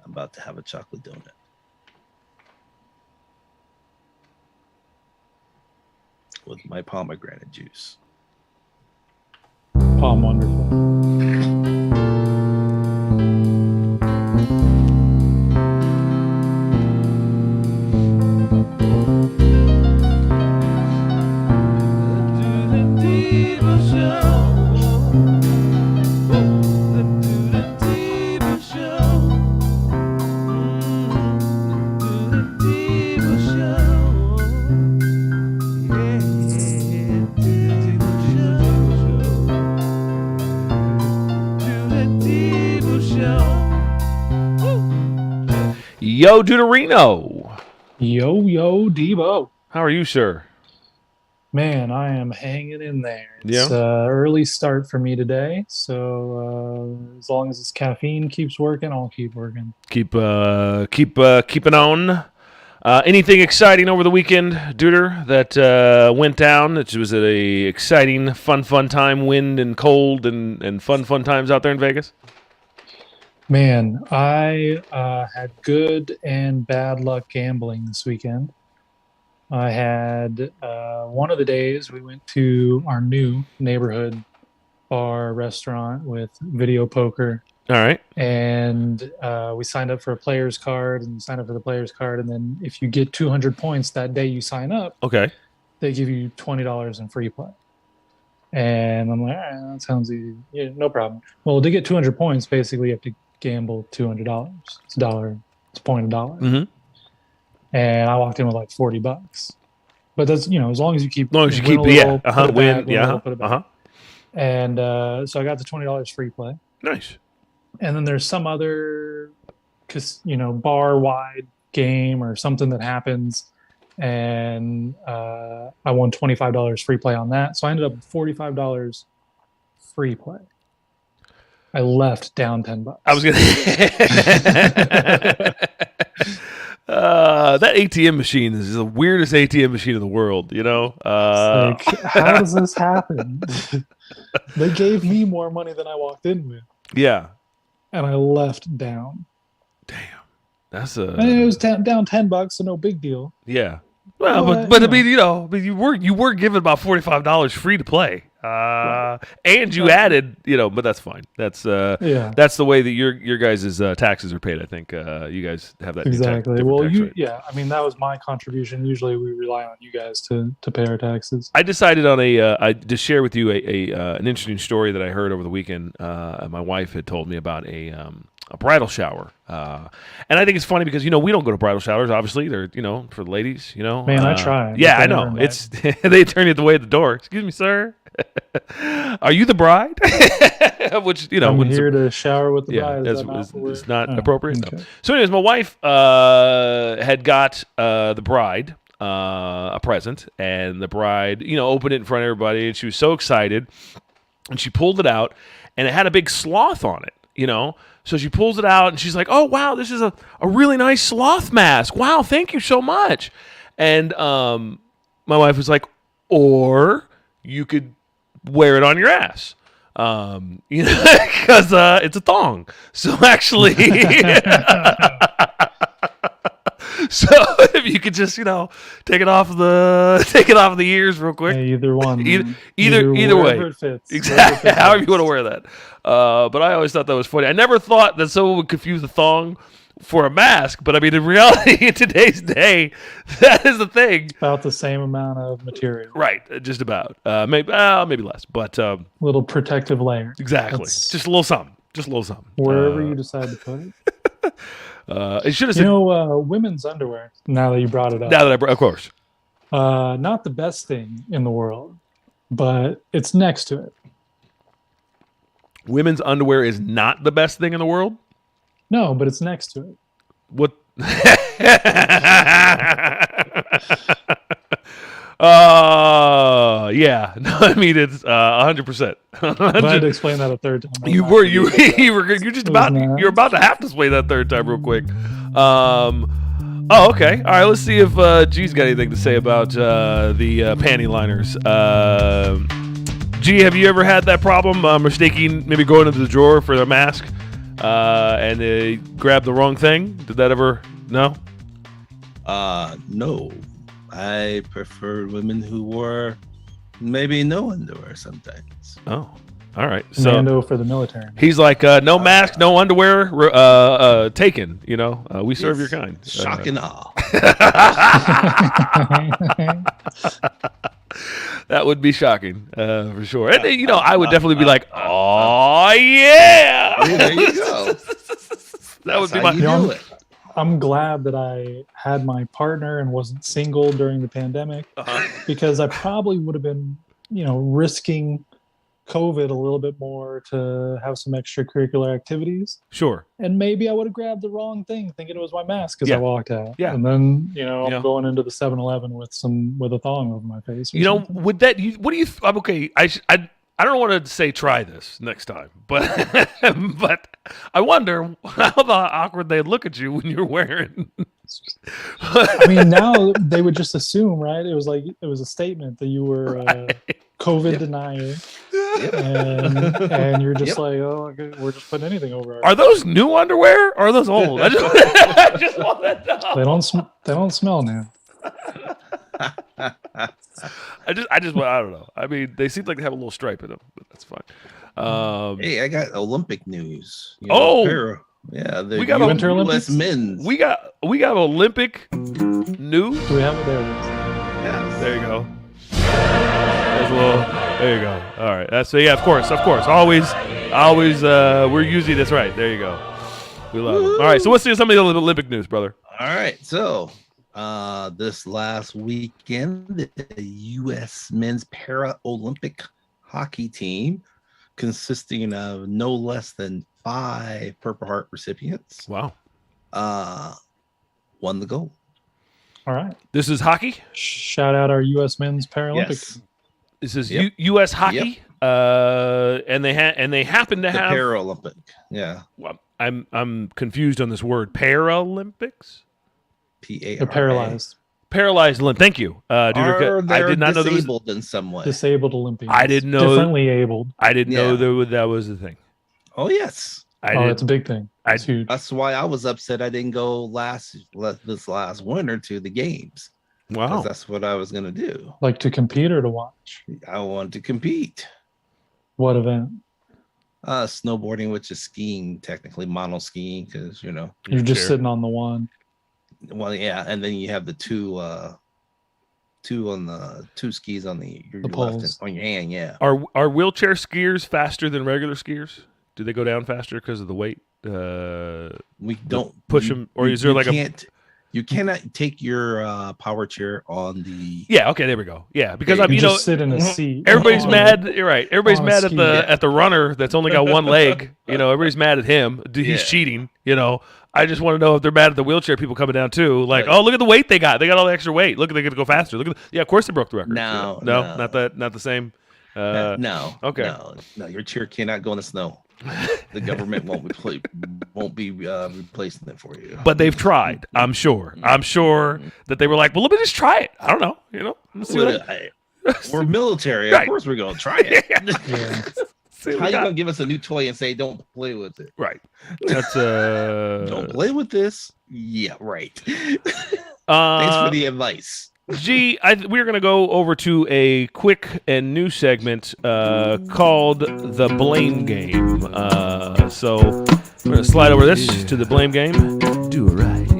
I'm about to have a chocolate donut. With my pomegranate juice. Palm wonderful. Yo, Deuterino. Yo, Debo. How are you, sir? Man, I am hanging in there. It's Yeah. early start for me today, so as long as this caffeine keeps working, I'll keep working. Keeping on. Anything exciting over the weekend, Deuter, that went down? It was a exciting, fun time, wind and cold and fun times out there in Vegas? Man, I had good and bad luck gambling this weekend. I had one of the days we went to our new neighborhood bar restaurant with video poker, All right. and we signed up for a player's card, and you sign up for the player's card, and then if you get 200 points that day you sign up, Okay. they give you $20 in free play. And I'm like, all right, that sounds easy. Yeah, no problem. Well, to get 200 points, basically you have to gamble $200. It's a dollar. It's $1. Mm-hmm. And I walked in with like $40. But that's, as long as you keep As long as you win keep, a little, yeah, put it win, back, win a yeah, little, put it back. And so I got the $20 free play. Nice. And then there's some other, bar wide game or something that happens, and I won $25 free play on that. So I ended up with $45 free play. I left down $10. I was gonna. That ATM machine is the weirdest ATM machine in the world. How does this happen? They gave me more money than I walked in with. Yeah. And I left down. Damn. That's it was down $10, so no big deal. Yeah. Well, but I mean, you were given about $45 free to play, right. And you added, but that's fine. That's that's the way that your guys' taxes are paid. I think you guys have that exactly. Well, tax rate. I mean, that was my contribution. Usually, we rely on you guys to pay our taxes. I decided on to share with you an interesting story that I heard over the weekend. My wife had told me about a bridal shower, and I think it's funny because we don't go to bridal showers. Obviously, they're for the ladies. Man, I try. Yeah, I know. It's they turn you away at the door. Excuse me, sir. Are you the bride? Which I'm here to shower with the bride. It's not appropriate. Okay. No. So, anyways, my wife had got the bride a present, and the bride opened it in front of everybody, and she was so excited, and she pulled it out, and it had a big sloth on it. So she pulls it out, and she's like, "Oh, wow, this is a really nice sloth mask. Wow, thank you so much." And my wife was like, "Or you could wear it on your ass, because it's a thong." So actually, so if you could just take it off of the ears real quick. Yeah, either one. Either way. It fits. Exactly. However you want to wear that. But I always thought that was funny. I never thought that someone would confuse a thong for a mask, but I mean, in reality, in today's day, that is the thing. About the same amount of material. Right. Just about. Maybe less, but little protective layer. Exactly. Just a little something. Wherever you decide to put it. It should have said, women's underwear. Now that you brought it up. Of course. Not the best thing in the world, but it's next to it. Women's underwear is not the best thing in the world? No, but it's next to it. What? Yeah. No, I mean it's 100%. I had to explain that a third time. You're about to have to explain that third time real quick. Oh, okay. All right. Let's see if G's got anything to say about the panty liners. G, have you ever had that problem mistaking maybe going into the drawer for a mask? and they grabbed the wrong thing? Did that ever? No. No. I prefer women who wore maybe no underwear sometimes. Oh, all right. So Commando for the military. he's like, no mask, no underwear, taken. We serve your kind. Shock and awe. That would be shocking for sure. And I would definitely be like, oh yeah. There you go. That would be That's how my. you do it. I'm glad that I had my partner and wasn't single during the pandemic, because I probably would have been, risking COVID a little bit more to have some extracurricular activities. Sure. And maybe I would have grabbed the wrong thing thinking it was my mask as Yeah. I walked out. Yeah. And then, I'm Yeah. going into the 7-Eleven with a thong over my face. Or You know, something. would that? What do you? I'm okay. I don't want to say try this next time, but but I wonder how awkward they'd look at you when you're wearing. I mean, now they would just assume, right? It was a statement that you were a COVID denier. And you're just like, oh, okay, we're just putting anything over our. Are those new underwear or are those old? I just want to know. They don't smell now. I don't know. I mean, they seem like they have a little stripe in them, but that's fine. Hey, I got Olympic news. Oh! The We got Winter U.S. Olympics? men's. we got Olympic news. Do we have it there? Yes. There you go. There's a little. There you go. All right. That's of course. Always. We're usually that's right. There you go. We love it. All right. So what's some of the Olympic news, brother? All right. So, this last weekend, the U.S. men's Paralympic hockey team, consisting of no less than 5 Purple Heart recipients, Wow. won the gold. All right. This is hockey. Shout out our U.S. men's Paralympics. Yes. This is Yep. U.S. hockey. And they happen to The have. Paralympic. Yeah. Well, I'm confused on this word. Paralympics. P-A-R-A. They're paralyzed. Paralyzed Olymp. Thank you, dude. I did not know there was. disabled in some way. Disabled Olympians. I didn't know- Differently abled. I didn't know Yeah. that was the thing. Oh, yes. It's a big thing. It's huge. That's why I was upset I didn't go this last winter to the games. Wow. 'Cause that's what I was going to do. Like to compete or to watch? I wanted to compete. What event? Snowboarding, which is skiing, technically mono skiing, because You're just Sure. sitting on the one. well, yeah, and then you have the two skis on your left poles. on your hand. Yeah, Are wheelchair skiers faster than regular skiers? Do they go down faster because of the weight? we don't push them, or is there like you cannot take your power chair on the. Yeah. Okay. There we go. Yeah, because You I'm. You You know, just sit in a seat. everybody's on- mad. You're right. Everybody's on a mad ski. at the runner that's only got one leg. Everybody's mad at him. He's Yeah. cheating. I just want to know if they're mad at the wheelchair people coming down too. Like, Right. oh, look at the weight they got. They got all the extra weight. Look, they're gonna go faster. Look at yeah. Of course they broke the record. No, no, no. not that. Not the same. No. okay. No, your chair cannot go in the snow. The government won't be replacing it for you. But they've tried. I'm sure. I'm sure that they were like, well, let me just try it. I don't know. Let's see what We're military. Right. Of course, we're gonna try it. Yeah. see what How we you got. gonna give us a new toy and say don't play with it? Right. That's Don't play with this. Yeah, right. Thanks uh for the advice. G, we're going to go over to a quick and new segment called The Blame Game. So we're going to slide over this to the Blame Game. Do it right,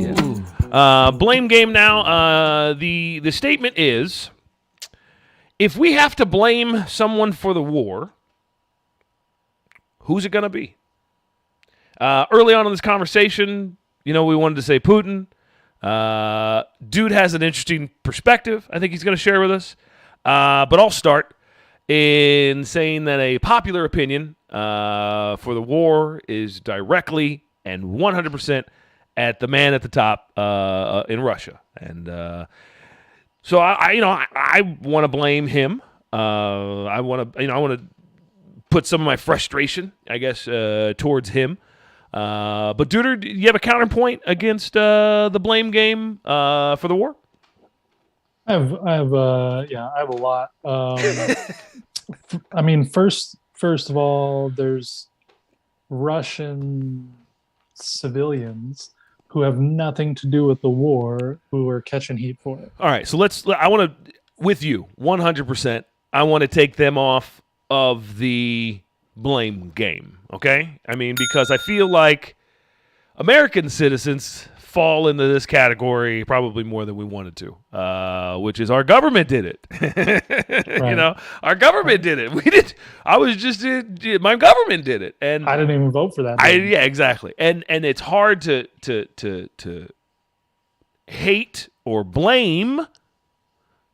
yeah. Blame Game now. The statement is, if we have to blame someone for the war, who's it going to be? Early on in this conversation, we wanted to say Putin. Dude has an interesting perspective I think he's going to share with us. But I'll start in saying that a popular opinion for the war is directly and 100% at the man at the top in Russia. And so I want to blame him. I want to put some of my frustration, I guess, towards him. But Duder, do you have a counterpoint against the blame game for the war? I have a lot. I mean, first of all, there's Russian civilians who have nothing to do with the war who are catching heat for it. All right, so I want to, with you, 100%, I want to take them off of the blame game, okay? I mean, because I feel like American citizens fall into this category probably more than we wanted to, which is our government did it. Right. You know, our government did it. We did. I was just my government did it, and I didn't even vote for that. yeah, exactly. And it's hard to hate or blame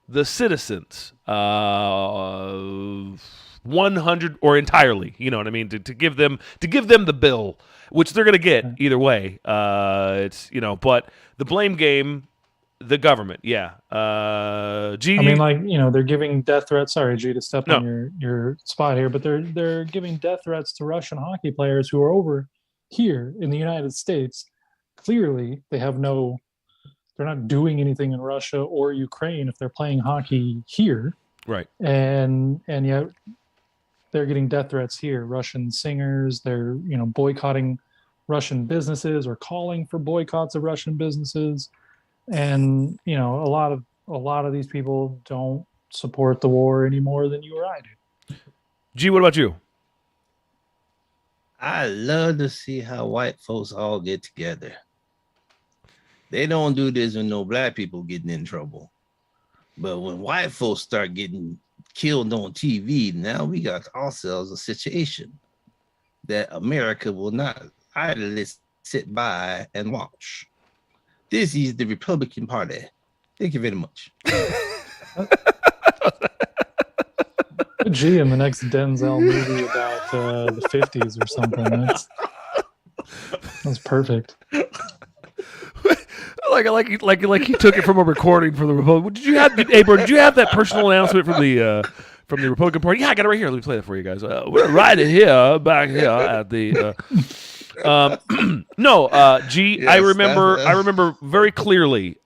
the citizens 100 or entirely, you know what I mean, to give them the bill, which they're going to get either way. It's, you know, but the blame game, the government, yeah. G, I mean, like, you know, they're giving death threats. Sorry, G, to step on your spot here, but they're giving death threats to Russian hockey players who are over here in the United States. Clearly, they have no. They're not doing anything in Russia or Ukraine if they're playing hockey here, right? And yet they're getting death threats here. Russian singers, they're, you know, boycotting Russian businesses or calling for boycotts of Russian businesses. And, you know, a lot of these people don't support the war any more than you or I do. G, what about you? I love to see how white folks all get together. They don't do this when no black people getting in trouble. But when white folks start getting killed on TV, now we got ourselves a situation that America will not idly sit by and watch. This is the Republican Party. Thank you very much. G in the next Denzel movie about the 50s or something. That's perfect. Like he took it from a recording from the Republican. Did you have that personal announcement from the Republican Party? Yeah, I got it right here. Let me play that for you guys. We're right here, back here at the. G. Yes, I remember very clearly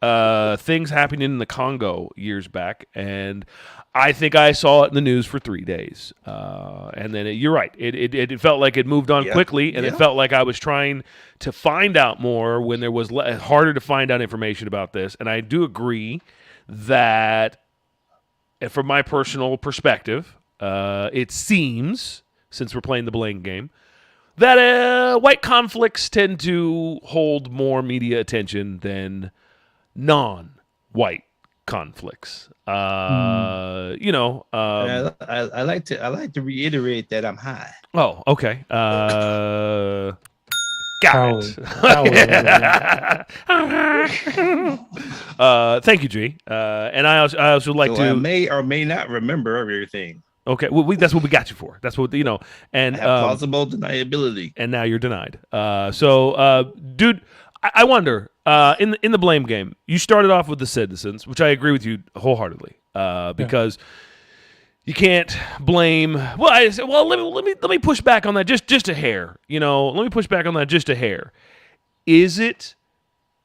things happening in the Congo years back, and I think I saw it in the news for 3 days, and then you're right. It felt like it moved on quickly, and it felt like I was trying to find out more when there was harder to find out information about this. And I do agree that, from my personal perspective, it seems, since we're playing the blame game, that white conflicts tend to hold more media attention than non-white conflicts. You know, I like to reiterate that I'm high. Oh, okay. Got it. Thank you, G. And I also like to. I may or may not remember everything. Okay, well, that's what we got you for. That's what, you know. And I have plausible deniability. And now you're denied. Dude, I wonder, in the blame game, you started off with the citizens, which I agree with you wholeheartedly, because you can't blame. Well, let me push back on that just a hair. You know, let me push back on that just a hair. Is it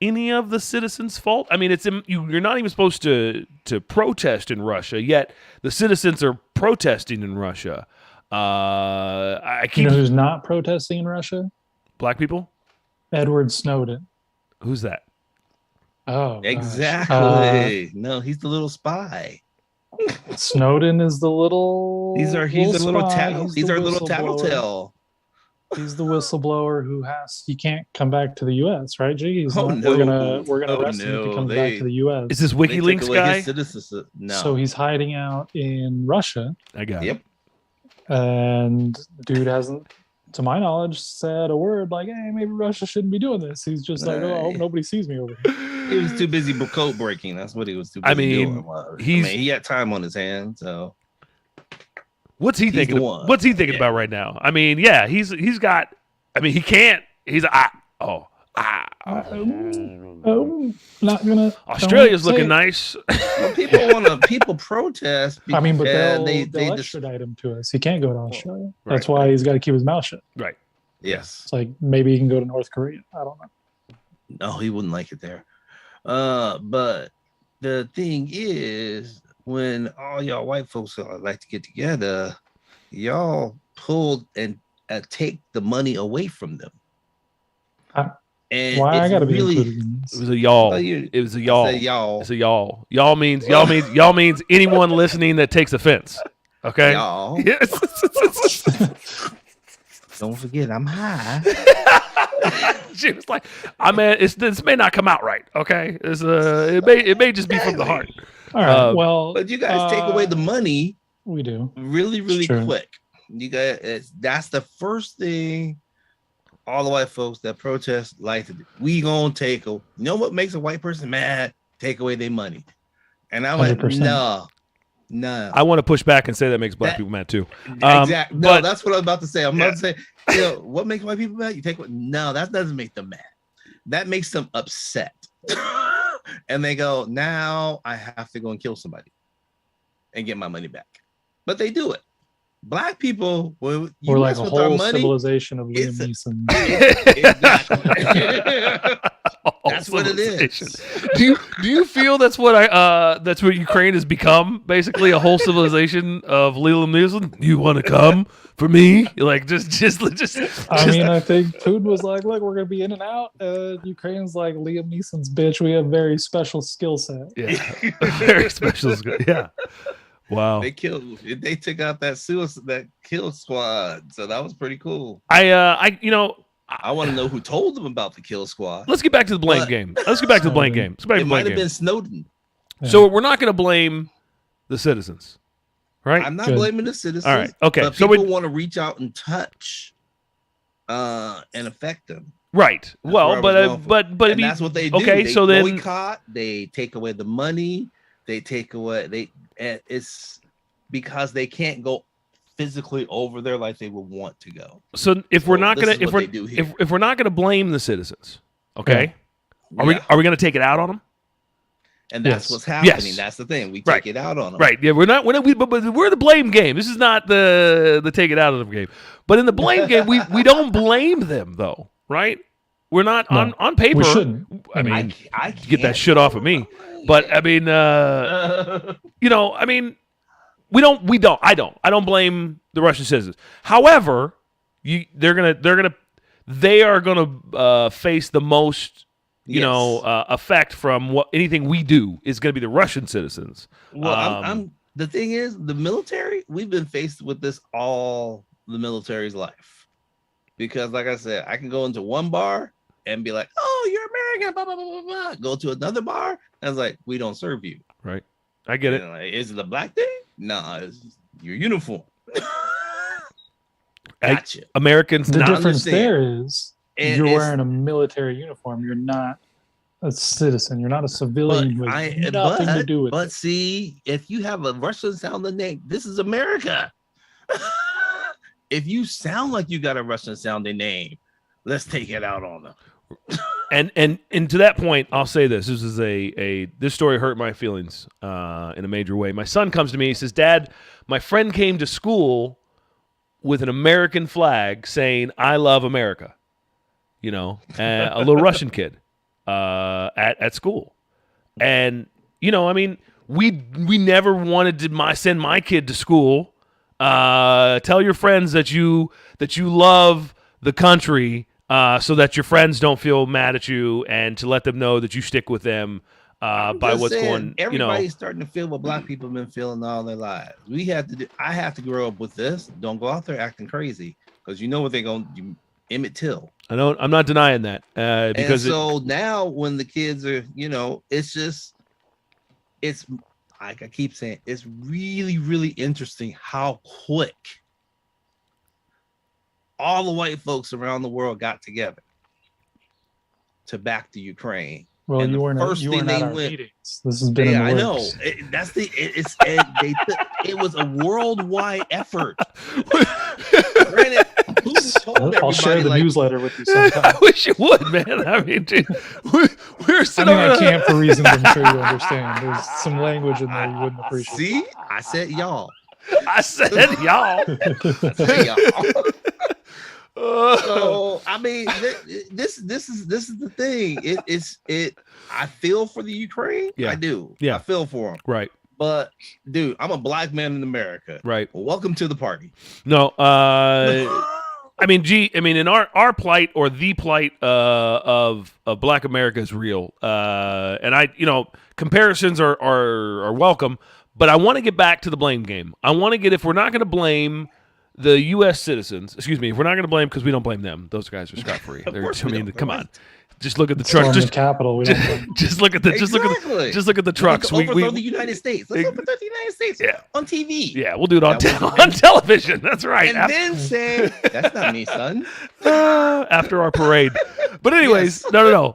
any of the citizens' fault? I mean, you're not even supposed to protest in Russia, yet the citizens are protesting in Russia. You know who's not protesting in Russia? Black people? Edward Snowden. Who's that? Oh, exactly. No, he's the little spy. Snowden is the little. He's our little tattletale. He's the whistleblower he can't come back to the U.S. Right, G? No. We're gonna arrest him if he comes back to the U.S. Is this WikiLeaks guy? No. So he's hiding out in Russia. I got it. And dude hasn't, to my knowledge, said a word like, "Hey, maybe Russia shouldn't be doing this." He's just like, "Oh, I hope nobody sees me over here." He was too busy code breaking. That's what he was too busy doing. He had time on his hands, so. What's he thinking? What's he thinking about right now? I mean, yeah, he's got. I mean, he can't. He's not gonna. Australia's looking nice. Well, people protest. I mean, but they'll extradite him to us. He can't go to Australia. That's why he's got to keep his mouth shut. Right. Yes. It's like maybe he can go to North Korea. I don't know. No, he wouldn't like it there. But the thing is, when all y'all white folks like to get together, y'all pulled and take the money away from them. And why I it's got to be really included in It this? was a y'all. Well, It was a I y'all. said y'all. It's a y'all. Y'all means anyone listening that takes offense. Okay. Y'all. Yes. Don't forget, I'm high. She was like, "I mean, this may not come out right. Okay, it may just be from the heart." All right. Well, But you guys take away the money. We do really, really quick. You guys, that's the first thing all the white folks that protest like to do. We gonna take you know what makes a white person mad? Take away their money. And I'm 100%. like, no. I want to push back and say that makes black people mad too. Exactly. No, but that's what I was about to say. I'm about to say, what makes white people mad? You take what? No, that doesn't make them mad. That makes them upset. And they go, now I have to go and kill somebody and get my money back. But they do it. Black people, we're like a whole civilization of Liam Neeson. Exactly. That's what it is. Do you feel that's what Ukraine has become? Basically, a whole civilization of Liam Neeson. You want to come for me? Like just. I mean, I think Putin was like, "Look, we're gonna be in and out." Ukraine's like, Liam Neeson's bitch. We have very special skill set. Yeah, very special skill. Yeah. Wow. They took out that kill squad. So that was pretty cool. I want to know who told them about the kill squad. Let's get back to the blame game. It might have been Snowden. Yeah. So we're not going to blame the citizens, right? I'm not blaming the citizens. All right. Okay. But people want to reach out and touch and affect them. Right. Well, but that's what they do. Okay. They so then boycott, they take away the money. It's because they can't go physically over there like they would want to go. So if we're not gonna blame the citizens, okay, are we gonna take it out on them? And that's what's happening. Yes. That's the thing. We take it out on them. Right. Yeah. We're the blame game. This is not the take it out of them game. But in the blame game, we don't blame them though, right? We're not on paper. We shouldn't. I mean, I get that shit off of me. But I mean, I don't blame the Russian citizens. However, they are gonna face the most, effect from anything we do is going to be the Russian citizens. Well, the thing is, the military, we've been faced with this all the military's life, because like I said, I can go into one bar and be like, "Oh, you're American," blah blah blah blah blah. Go to another bar, and it's like, "We don't serve you." Right. I get it. Like, is it a black thing? No, it's your uniform. Gotcha. Americans. The difference there is you're wearing a military uniform. You're not a citizen. You're not a civilian who has nothing to do with it. But see, if you have a Russian sounding name, this is America. If you sound like you got a Russian sounding name, let's take it out on them. And to that point, I'll say this. This is this story hurt my feelings in a major way. My son comes to me, he says, "Dad, my friend came to school with an American flag saying, 'I love America.'" A little Russian kid at school. And, we never wanted to send my kid to school. Tell your friends that you love the country, so that your friends don't feel mad at you, and to let them know that you stick with them by what's going. Everybody's starting to feel what black people have been feeling all their lives. I have to grow up with this. Don't go out there acting crazy, because you know what they're going to do. Emmett Till. I know. I'm not denying that. Because now when the kids are, it's like I keep saying, it's really, really interesting how quick all the white folks around the world got together to back the Ukraine. Well, and you weren't at our meetings. This has been in the works. It was a worldwide effort. Granted, I'll share the newsletter with you sometime. I wish you would, man. I mean, dude, we're sitting I can't for reasons I'm sure you understand. There's some language in there you wouldn't appreciate. See, I said y'all. I said y'all. So I mean, this is the thing. I feel for the Ukraine. Yeah. I do. Yeah. I feel for them. Right. But dude, I'm a black man in America. Right. Well, welcome to the party. No. I mean, in our plight or the plight of Black America is real, and comparisons are welcome, but I want to get back to the blame game. I want to get if we're not going to blame the U.S. citizens, if we're not going to blame because we don't blame them, those guys are scot free. Come on. Just look at the trucks. Just the capital. Just look at the look at the trucks. We overthrow the United States. Let's overthrow the United States on TV. Yeah, we'll do it on television. That's right. And then say that's not me, son. After our parade. But anyways, Yes. no.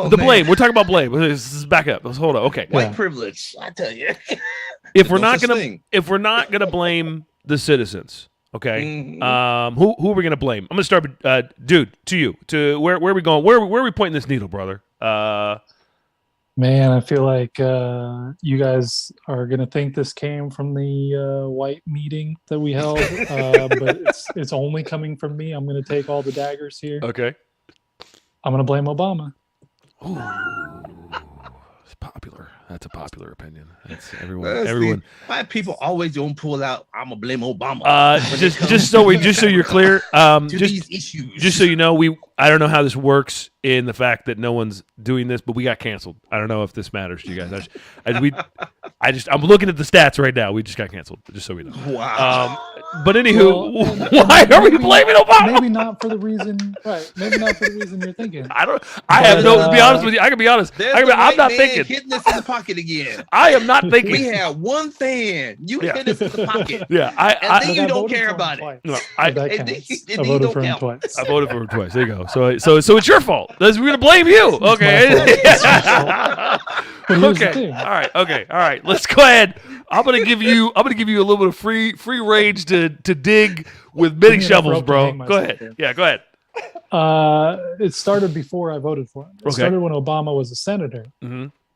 Blame. We're talking about blame. Let's back up. Let's hold on. Okay. White privilege. I tell you. If we're not gonna blame the citizens. Okay. Mm-hmm. Who are we gonna blame? I'm gonna start with dude. To you. To where are we going? Where are we pointing this needle, brother? Man, I feel like you guys are gonna think this came from the white meeting that we held, but it's only coming from me. I'm gonna take all the daggers here. Okay. I'm gonna blame Obama. Ooh, it's popular. That's a popular opinion. That's everyone. Why people always don't pull out? I'm gonna blame Obama. Just so you're clear. These issues. Just so you know, I don't know how this works in the fact that no one's doing this, but we got canceled. I don't know if this matters to you guys. I'm looking at the stats right now. We just got canceled. Just so we know. Wow. But anywho, why are we blaming Obama? Maybe not for the reason. Right. Maybe not for the reason you're thinking. To be honest with you, I can be honest. I'm not thinking. Hitting us in the pocket again. I am not thinking. We have one fan. You hit us in the pocket. Yeah. And then you don't care about it. No, I voted for him twice. I voted for him twice. There you go. So it's your fault. We're gonna blame you. Okay. Okay. All right. Let's go ahead. I'm gonna give you a little bit of free range to dig with mini shovels, bro. Go ahead. Yeah, go ahead. It started before I voted for him. It started when Obama was a senator,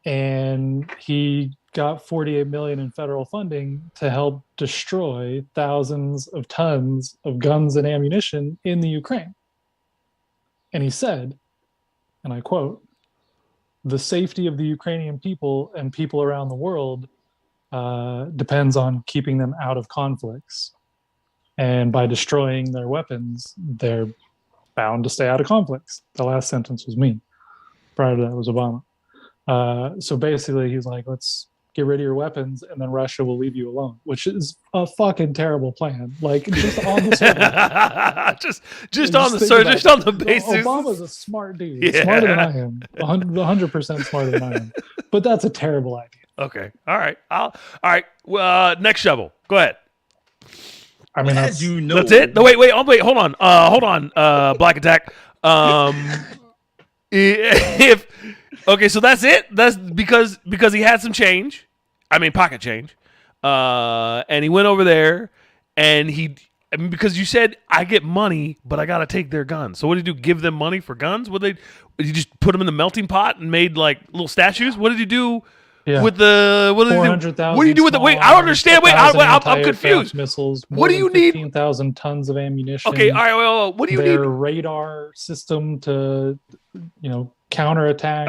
and he got $48 million in federal funding to help destroy thousands of tons of guns and ammunition in the Ukraine. And he said, and I quote, "The safety of the Ukrainian people and people around the world depends on keeping them out of conflicts. And by destroying their weapons, they're bound to stay out of conflicts." The last sentence was me. Prior to that was Obama. So basically, he's like, let's get rid of your weapons, and then Russia will leave you alone, which is a fucking terrible plan. Like, just on the surface. just on the basis. Obama's a smart dude. Smarter than I am. 100% smarter than I am. But that's a terrible idea. Okay. All right. All right. Next shovel. Go ahead. I mean, as you know, that's it. No, wait. Hold on. Black Attack. So that's it. That's because he had some change. I mean, pocket change. And he went over there, and because you said I get money, but I gotta take their guns. So what did he do? Give them money for guns? Did you just put them in the melting pot and made like little statues? What did you do? Yeah. With the what do you do with the wait? I don't understand. Wait, I'm confused. Missiles. What do you need? 15,000 tons of ammunition. Okay, all right. Well, what do you need? Their radar system to, counterattack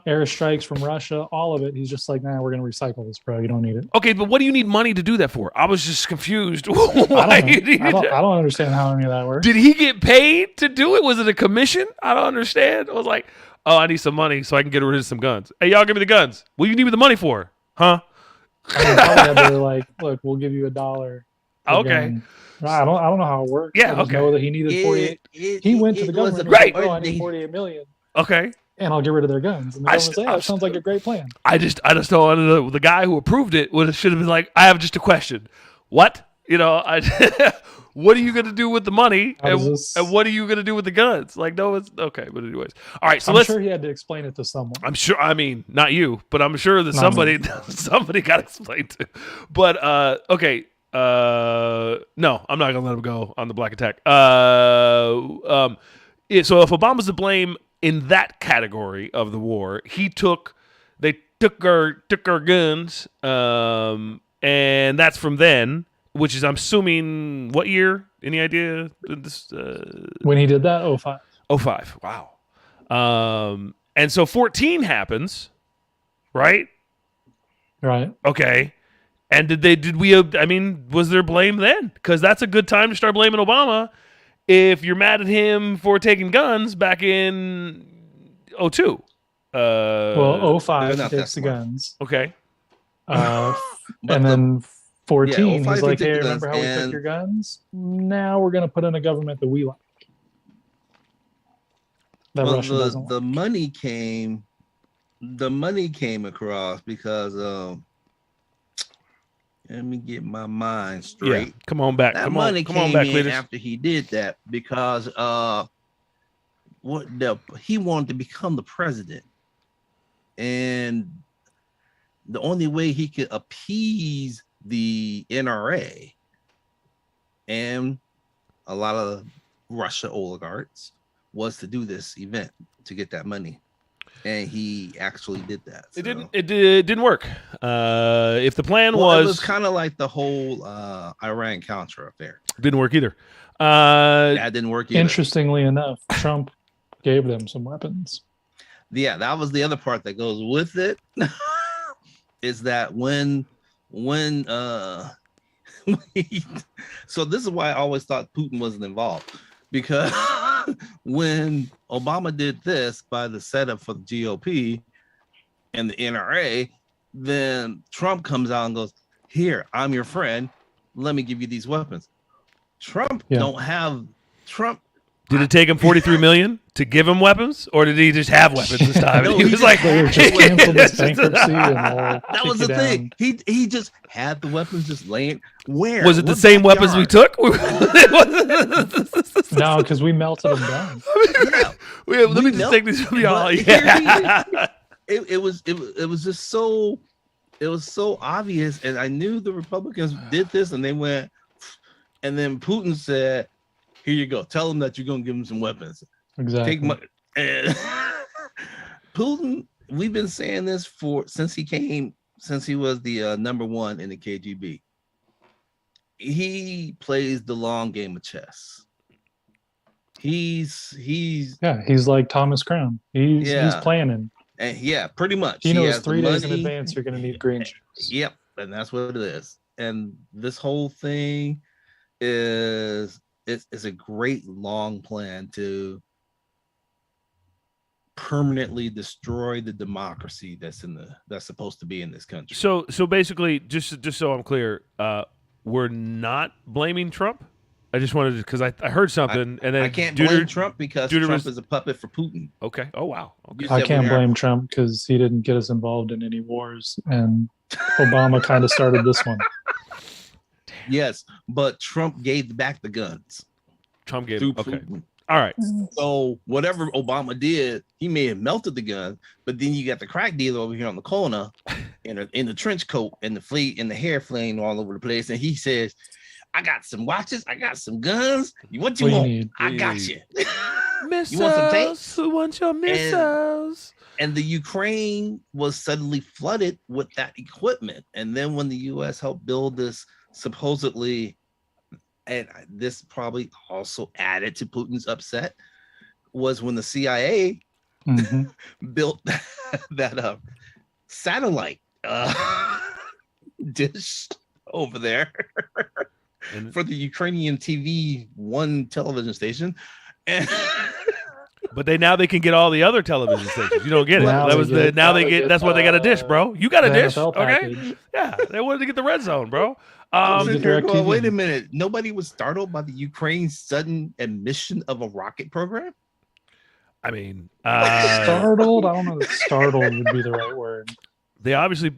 airstrikes from Russia. All of it. He's just like, nah, we're gonna recycle this, bro. You don't need it. Okay, but what do you need money to do that for? I was just confused. I don't understand how any of that works. Did he get paid to do it? Was it a commission? I don't understand. I was like, oh, I need some money so I can get rid of some guns. Hey, y'all, give me the guns. What do you need the money for? Huh? I mean, probably had to like, look, we'll give you $1. Okay. I don't know how it works. Yeah, I just know that he needed 48. He went to the government. Right. Oh, I need 48 million. Okay. And I'll get rid of their guns. And the government said, that sounds like a great plan. I just don't know. The guy who approved it should have been like, I have just a question. What? What are you going to do with the money? And what are you going to do with the guns? Like, no, it's okay. But anyways. All right. So I'm sure he had to explain it to someone. I'm sure. I mean, not you, but I'm sure that somebody got explained to. But, okay. No, I'm not going to let him go on the Black Attack. So if Obama's to blame in that category of the war, they took our guns, and that's from then. Which is, I'm assuming, what year? Any idea? When he did that, 05. 05. Wow. And so 14 happens, right? Right. Okay. And did we? I mean, was there blame then? Because that's a good time to start blaming Obama. If you're mad at him for taking guns back in '02. Well, '05 not he that takes the smart. guns. Okay. And But then 14, 05 he's he like, took hey, the remember guns, how we took and- your guns? Now we're going to put in a government that we like. That Well, Russia doesn't the like. money came across because let me get my mind straight. Yeah. Come on back. That Come money on came back, in leaders. after he did that because he wanted to become the president, and the only way he could appease the NRA and a lot of Russia oligarchs was to do this event to get that money, and he actually did that. It didn't. It didn't work. If the plan It was was kind of like the whole Iran Contra affair. didn't work either. That didn't work either. Interestingly enough, Trump gave them some weapons. Yeah, that was the other part that goes with it. Is that when so this is why I always thought Putin wasn't involved, because when Obama did this by the setup for the GOP and the NRA, then Trump comes out and goes, here, I'm your friend, let me give you these weapons. Trump did it take him 43 million to give him weapons, or did he just have weapons this time? No, he was like, They were just canceled this bankruptcy and that was the thing. He just had the weapons just laying. Where was it the What same weapons we backyard? took? No, because we melted them down. Yeah. Let me just take these from y'all. But Yeah. It was just so obvious, and I knew the Republicans did this, and they went, and then Putin said, "Here you go. Tell them that you're gonna give them some weapons. Exactly. Take money." And Putin, we've been saying this since he was the number one in the KGB. He plays the long game of chess. He's like Thomas Crown. He's planning. and yeah, pretty much. He knows has the 3 days in money. advance you're going to need green shirts. Yep, and that's what it is. And this whole thing is a great long plan to permanently destroy the democracy that's supposed to be in this country. So basically, just so I'm clear, we're not blaming Trump. I just wanted to, because I heard something, and then I can't blame Trump because Trump is a puppet for Putin. Okay. Oh wow. Okay. I can't blame Trump because he didn't get us involved in any wars, and Obama kind of started this one. Yes, but Trump gave back the guns. Trump gave. Through Okay. Putin. All right. So whatever Obama did, he may have melted the gun, but then you got the crack dealer over here on the corner in the trench coat and the hair flaying all over the place, and he says, "I got some watches, I got some guns. What you want? I got you. Missiles. You want some tanks? Who wants your missiles?" And the Ukraine was suddenly flooded with that equipment, and then when the U.S. helped build this supposedly. And this probably also added to Putin's upset, was when the CIA built that satellite dish over there for the Ukrainian TV1 television station. And but they can get all the other television stations. You don't get it. Now That was they get that's what they got a dish, bro. You got a the dish, NFL okay? package. Yeah, they wanted to get the red zone, bro. I'm the sitting here going, DirecTV. wait a minute. Nobody was startled by the Ukraine's sudden admission of a rocket program? I mean, Startled? I don't know if startled would be the right word. they obviously,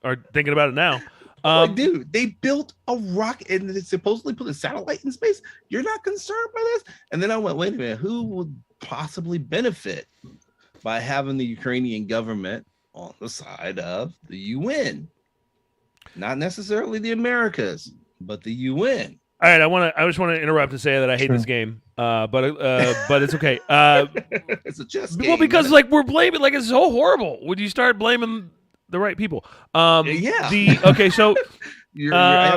are thinking about it now. Like, dude, they built a rocket and they supposedly put a satellite in space. You're not concerned by this? And then I went, wait a minute, who would possibly benefit by having the Ukrainian government on the side of the UN? Not necessarily the Americas, but the UN. All right, I just want to interrupt and say that I hate this game, but it's okay. It's a chess game. Well, because we're blaming, it's so horrible when you start blaming the right people. Yeah. So You're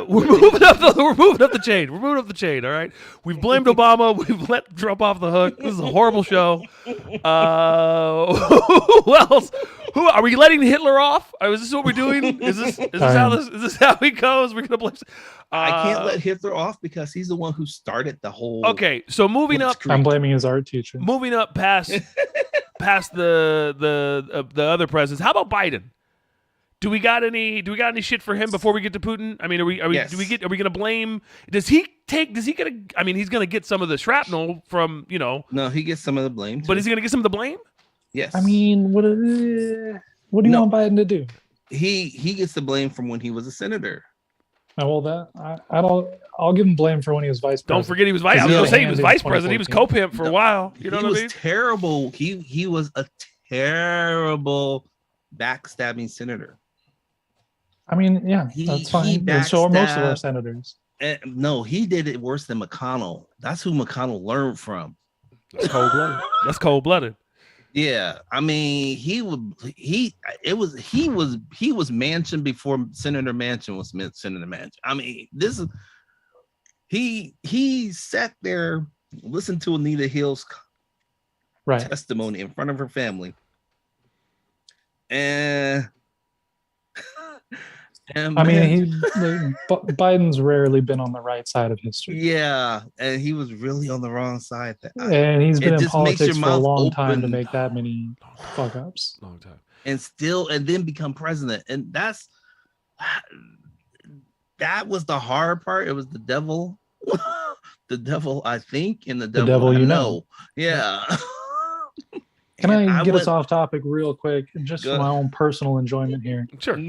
we're moving up the chain. We're moving up the chain. All right. We've blamed Obama. We've let Trump off the hook. This is a horrible show. Who else? Who are we letting Hitler off? Is this what we're doing? Is this how he goes? We're gonna blame. I can't let Hitler off because he's the one who started the whole. Okay, so moving up, I'm blaming his art teacher. Moving up past the other presidents. How about Biden? Do we got any shit for him before we get to Putin? I mean, Yes. are we going to blame? Does he get I mean, he's going to get some of the shrapnel from, No, he gets some of the blame. But is he going to get some of the blame? Yes. I mean, what do you want Biden to do? He gets the blame from when he was a senator. Oh, well, I'll give him blame for when he was vice president. Don't forget he was vice. I was going to say he was vice president. He was co-pimp for a while. You know what I mean? He was terrible. He was a terrible backstabbing senator. I mean, yeah, that's fine. So are most of our senators. No, he did it worse than McConnell. That's who McConnell learned from. That's cold-blooded. That's cold-blooded. Yeah, I mean, he was Manchin before Senator Manchin was Senator Manchin. I mean, this is he sat there, listened to Anita Hill's testimony in front of her family, and I mean, Biden's rarely been on the right side of history. Yeah, and he was really on the wrong side. And he's been in politics for a long time to make that many fuck ups. Long time. And then become president. And that was the hard part. It was the devil. The devil, I think, and the devil I know. Yeah. Can I get us off topic real quick, just for my own personal enjoyment here? Sure.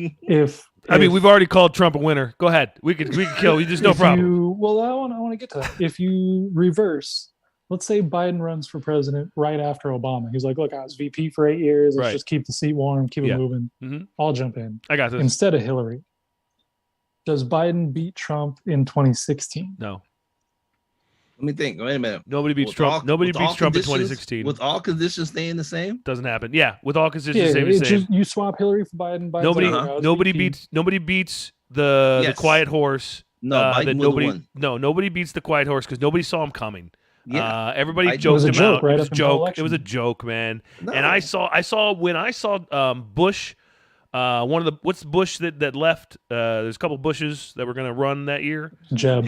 I mean, we've already called Trump a winner. Go ahead. We can kill you. There's no problem. I want to get to that. If you reverse, let's say Biden runs for president right after Obama. He's like, look, I was VP for 8 years. Let's just keep the seat warm, keep it moving. Mm-hmm. I'll jump in. I got this. Instead of Hillary. Does Biden beat Trump in 2016? No. Let me think. Wait a minute. Nobody beats Trump. Nobody beats Trump in 2016. With all conditions staying the same? Doesn't happen. Yeah, with all conditions staying the same. You swap Hillary for Biden. Nobody beats the quiet horse. No, Biden nobody beats the quiet horse because nobody saw him coming. Yeah, everybody joked him out. Right? It was a joke. It was a joke, man. No. And I saw Bush. What's the Bush that left? There's a couple Bushes that were going to run that year. Jeb.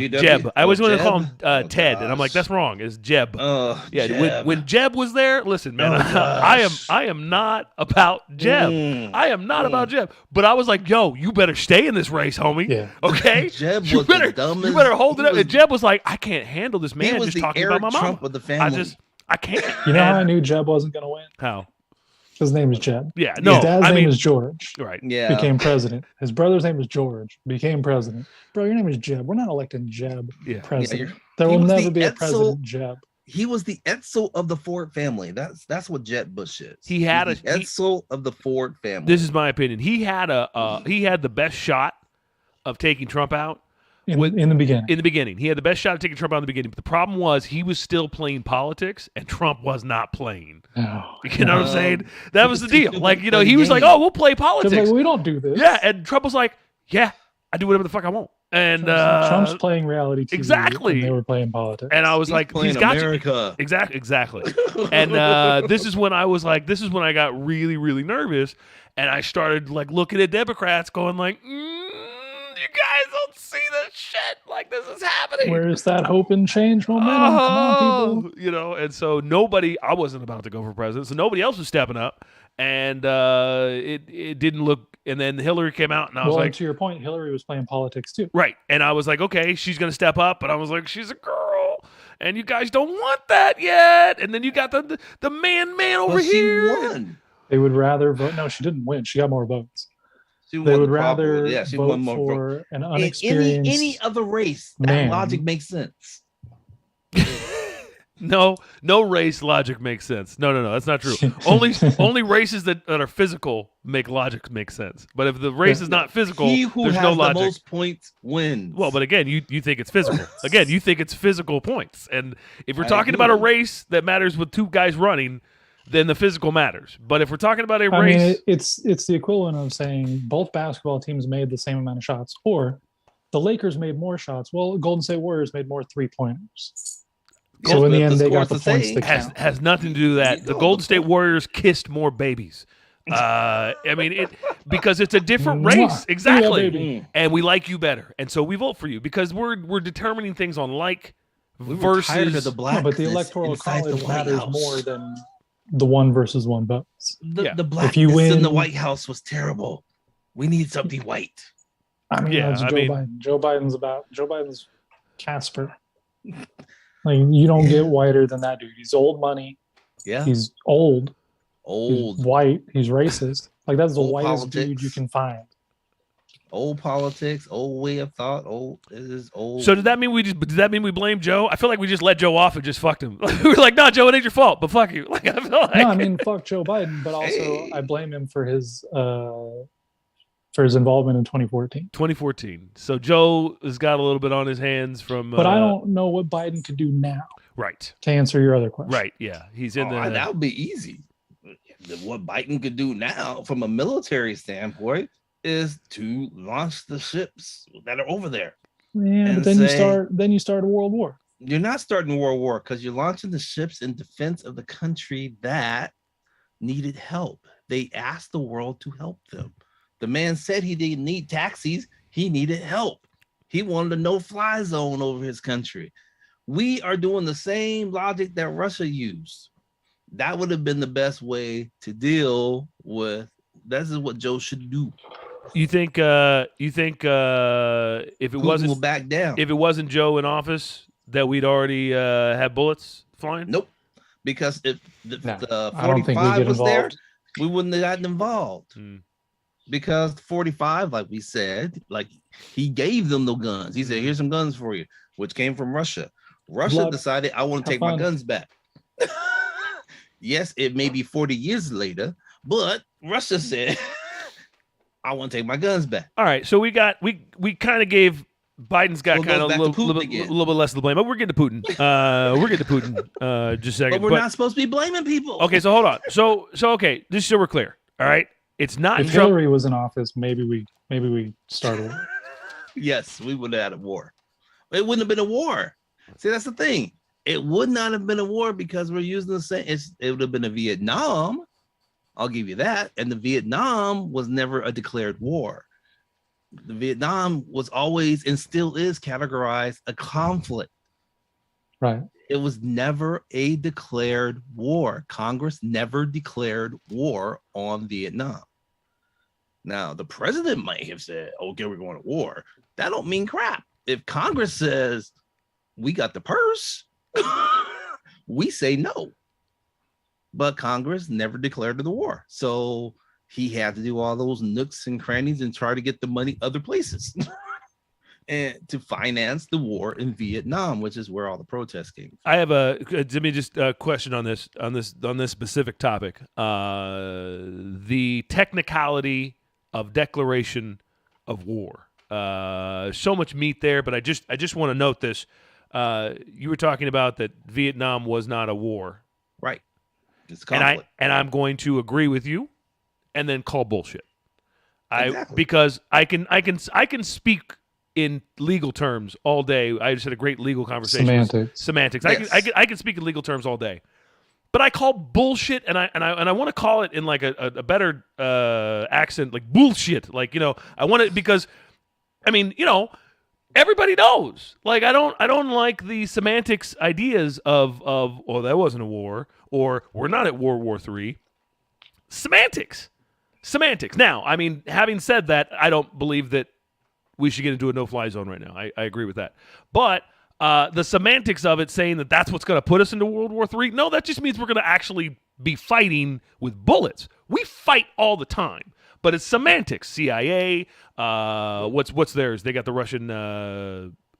I always wanted to call him Ted, and I'm like, that's wrong. It's Jeb. Yeah. Jeb. When Jeb was there, listen, man, I am not about Jeb. I am not about Jeb. But I was like, yo, you better stay in this race, homie. Yeah. Okay. Jeb was the dumbest. You better hold it up. And Jeb was like, I can't handle this man just talking about my mom. Trump of the family. I can't. You know how I knew Jeb wasn't going to win? How? His name is Jeb. Yeah, no. His dad's name is George. Right. Yeah. Became president. His brother's name is George. Became president. Bro, your name is Jeb. We're not electing Jeb president. There will never be a president Jeb. He was the Edsel of the Ford family. That's what Jeb Bush is. He had the Edsel of the Ford family. This is my opinion. He had the best shot of taking Trump out. In the beginning. In the beginning. He had the best shot of taking Trump out in the beginning. But the problem was he was still playing politics and Trump was not playing. Oh, you know what I'm saying? That was the deal. Like, he was like, oh, we'll play politics. Like, we don't do this. Yeah, and Trump was like, yeah, I do whatever the fuck I want. And Trump's playing reality TV. Exactly. And they were playing politics. And I was like, he's got America. You. Exactly. And this is when I I got really, really nervous. And I started like looking at Democrats going like, you guys don't see this shit. Like, this is happening. Where's that hope and change momentum? Come on, people. And so I wasn't about to go for president, so nobody else was stepping up. And it didn't look, and then Hillary came out, and I was like, to your point, Hillary was playing politics too. Right. And I was like, okay, she's going to step up. But I was like, she's a girl. And you guys don't want that yet. And then you got the man over here. She won. They would rather vote. No, she didn't win. She got more votes. They would rather vote for an unexperienced. In any other race, that logic makes sense. No race logic makes sense. No, that's not true. Only races that are physical make logic make sense. But if the race is not physical, there's no logic. The most points wins. Well, but again, you think it's physical. Again, you think it's physical points. And if we're talking about a race that matters with two guys running, then the physical matters. But if we're talking about a race, mean, it's the equivalent of saying both basketball teams made the same amount of shots, or the Lakers made more shots. Well, Golden State Warriors made more 3-pointers. So in the end, they got the points that count. Has nothing to do with that. The Golden State Warriors kissed more babies. I mean, because it's a different Mwah. race, exactly, Yeah, baby. and we like you better, and so we vote for you because we're determining things on like We were versus tired of the No, black. but the electoral college matters House. more than the 1 versus 1 votes. The blackness If you win in the White House was terrible. We need something white. I mean, Yeah, that's I Joe mean- Biden. Joe Biden's Casper. Like, you don't get whiter than that dude. He's old money. Yeah, He's old. old, He's white. He's racist. Like, that's the Old whitest dude politics. you can find. old politics, old way of thought. Old is old. So does that mean we blame Joe? I feel like we just let Joe off and just fucked him. We were like, no, Joe, it ain't your fault, but fuck you. Like, I feel like No, I mean, fuck Joe Biden, but also Hey. I blame him for his involvement in 2014. 2014. So Joe has got a little bit on his hands from. But I don't know what Biden could do now, Right. to answer your other question. Right. Yeah. He's in the. that would be easy. What Biden could do now, from a military standpoint, is to launch the ships that are over there. Yeah, And but then you start a world war. You're not starting World War because you're launching the ships in defense of the country that needed help. They asked the world to help them. The man said he didn't need taxis. He needed help. He wanted a no-fly zone over his country. We are doing the same logic that Russia used. That would have been the best way to deal with. This is what Joe should do. You think? If it Putin wasn't will back down. if it wasn't Joe in office, that we'd already have bullets flying? Nope. Because if No, the I don't think we 45 get was there, involved. we wouldn't have gotten involved. Mm. Because 45, like we said, like he gave them the guns. He said, "Here's some guns for you," which came from Russia. Russia Blood. decided, "I want to Have take my fun. guns back." Yes, it may be 40 years later, but Russia said, "I want to take my guns back." All right. So we kind of gave. Biden's got Well, it kind of goes a back to little, Putin again. little bit less of the blame, but we're getting to Putin. We're getting to Putin. Just a second. But we're not supposed to be blaming people. Okay, so hold on. So okay, just so we're clear. All right, it's not If Trump. Hillary was in office, maybe we started. Yes, we would have had a war. It wouldn't have been a war. See, that's the thing. It would not have been a war because we're using the same. It would have been a Vietnam. I'll give you that. And the Vietnam was never a declared war. The Vietnam was always and still is categorized a conflict. Right. It was never a declared war. Congress never declared war on Vietnam. Now, the president might have said, "Okay, we're going to war." That don't mean crap. If Congress says we got the purse, we say no. But Congress never declared the war. So he had to do all those nooks and crannies and try to get the money other places and to finance the war in Vietnam, which is where all the protests came. I have let me just question on this specific topic. The technicality of declaration of war. So much meat there, but I just want to note this. You were talking about that Vietnam was not a war, Right. It's and conflict. I'm going to agree with you, and then call bullshit. Exactly. Because I can speak in legal terms all day. I just had a great legal conversation. Semantics. Yes. I can speak in legal terms all day, but I call bullshit, and I want to call it in like a better accent, like bullshit. Like, I want it because, I mean, everybody knows. Like, I don't like the semantics ideas of oh, that wasn't a war, or we're not at World War III. Semantics. Now, I mean, having said that, I don't believe that we should get into a no-fly zone right now. I agree with that. But the semantics of it saying that that's what's going to put us into World War III, no, that just means we're going to actually be fighting with bullets. We fight all the time. But it's semantics. CIA, what's theirs? They got the Russian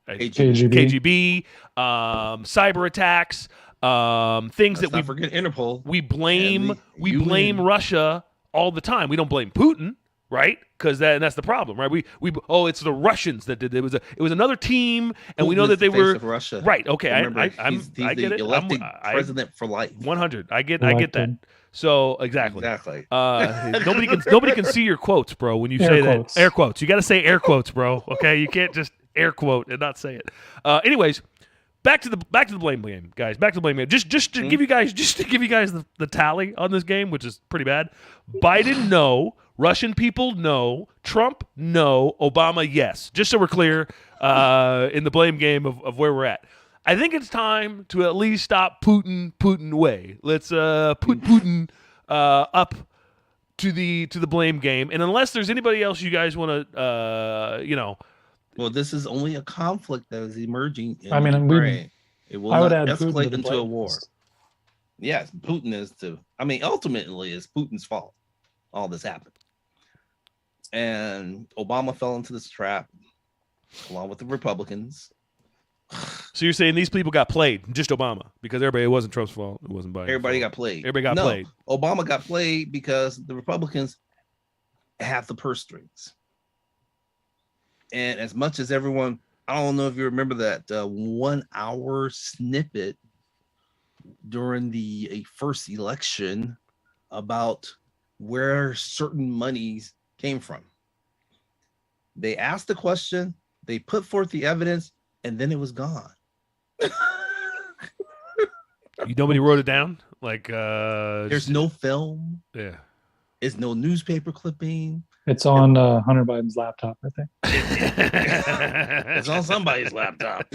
KGB, cyber attacks, things Let's that not forget Interpol. we blame And the UN. Russia all the time. We don't blame Putin, right? Because that's the problem, right? We it's the Russians that did it. It was another team, and we know Putin that is they the face were of Russia. right. Okay, Remember, I he's get the it. elected president for life. 100. I get that. Elected. So exactly. Nobody can see your quotes, bro. When you say quotes. that, air quotes. You got to say air quotes, bro. Okay, you can't just air quote and not say it. Anyways, back to the blame game, guys. Back to the blame game. Just to give you guys the tally on this game, which is pretty bad. Biden, no. Russian people, no. Trump, no. Obama, yes. Just so we're clear in the blame game of where we're at. I think it's time to at least stop Putin way. Let's put Putin up to the blame game. And unless there's anybody else you guys want to, Well, this is only a conflict that is emerging in I mean, Ukraine. It will I would not add Putin to escalate the into a blame war. list. Yes, Putin is too. I mean, ultimately, it's Putin's fault. All this happened. And Obama fell into this trap along with the Republicans. So you're saying these people got played, just Obama, because it wasn't Trump's fault. It wasn't Biden's Everybody fault. got played. Everybody got played. Obama got played because the Republicans have the purse strings. And as much as everyone, I don't know if you remember that 1 hour snippet during the first election about where certain monies came from. They asked the question, they put forth the evidence, and then it was gone. Nobody wrote it down? Like There's no film. Yeah. It's no newspaper clipping. It's on Hunter Biden's laptop, I think. It's on somebody's laptop.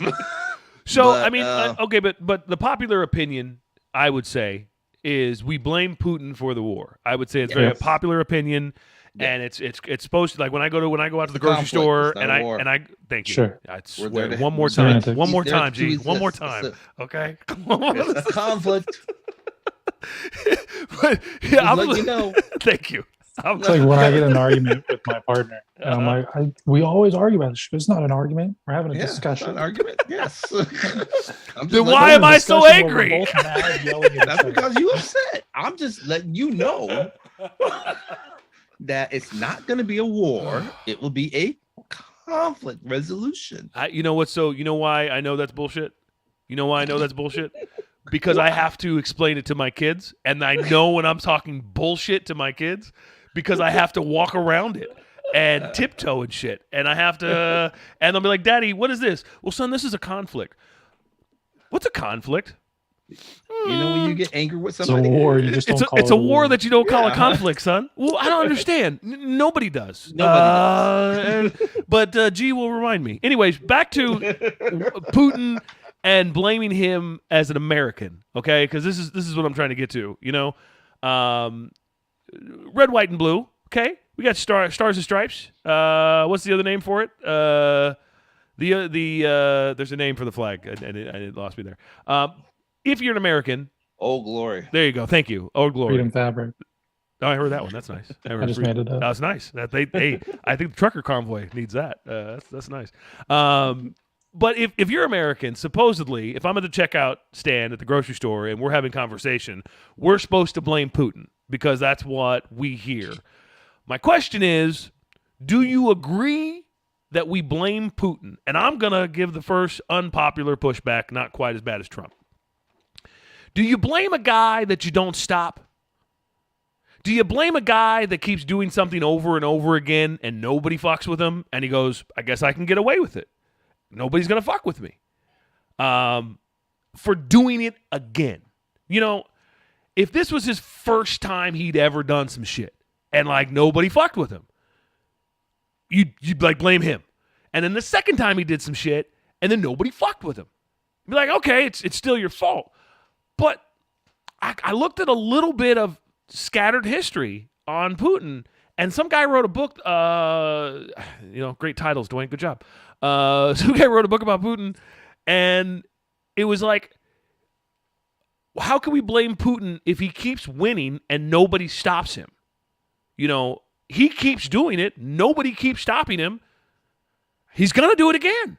So, But, I mean, okay, but the popular opinion, I would say, is we blame Putin for the war. I would say it's very a popular opinion, and it's supposed to, like when I go out to the grocery store and I thank you. Sure. I We're swear, there to- one more Semantics. time, one more He's there time, to G, exist. one more That's time, it. okay? It's a conflict. But, yeah, Just I'm let you know. Thank you. It's like when I get in an argument with my partner, and I'm like, we always argue about this. She goes, it's not an argument. We're having a Yeah, discussion. an argument. Yes. I'm just Then letting why you am know. I so Discussion where we're angry? both mad, yelling at each That's other. because you upset. I'm just letting you know that it's not going to be a war. It will be a conflict resolution. You know why I know that's bullshit? You know why I know that's bullshit? Because I have to explain it to my kids, and I know when I'm talking bullshit to my kids because I have to walk around it and tiptoe and shit. And I have to, and they'll be like, Daddy, what is this? Well, son, this is a conflict. What's a conflict? You know when you get angry with It's a somebody? war. You just don't call It's it a war that you don't call a Yeah. conflict, son. Well, I don't understand. Nobody does. Nobody But G will remind me. Anyways, back to Putin and blaming him as an American, okay? Because this is what I'm trying to get to. Red, white, and blue. Okay, we got stars and stripes. What's the other name for it? There's a name for the flag. It lost me there. If you're an American, Oh, glory. there you go. Thank you. Old glory. freedom fabric. Oh, I heard that one. That's nice. I just made it up. That's nice. I think the trucker convoy needs that. That's nice. But if you're American, supposedly, if I'm at the checkout stand at the grocery store and we're having conversation, we're supposed to blame Putin because that's what we hear. My question is, do you agree that we blame Putin? And I'm going to give the first unpopular pushback, not quite as bad as Trump. Do you blame a guy that you don't stop? Do you blame a guy that keeps doing something over and over again and nobody fucks with him and he goes, I guess I can get away with it. Nobody's going to fuck with me for doing it again. If this was his first time he'd ever done some shit and like nobody fucked with him, you'd like blame him. And then the second time he did some shit and then nobody fucked with him, you'd be like, okay, it's still your fault. But I looked at a little bit of scattered history on Putin, and some guy wrote a book. Great titles, Dwayne. Good job. Some guy wrote a book about Putin, and it was like, how can we blame Putin if he keeps winning and nobody stops him? He keeps doing it. Nobody keeps stopping him. He's going to do it again.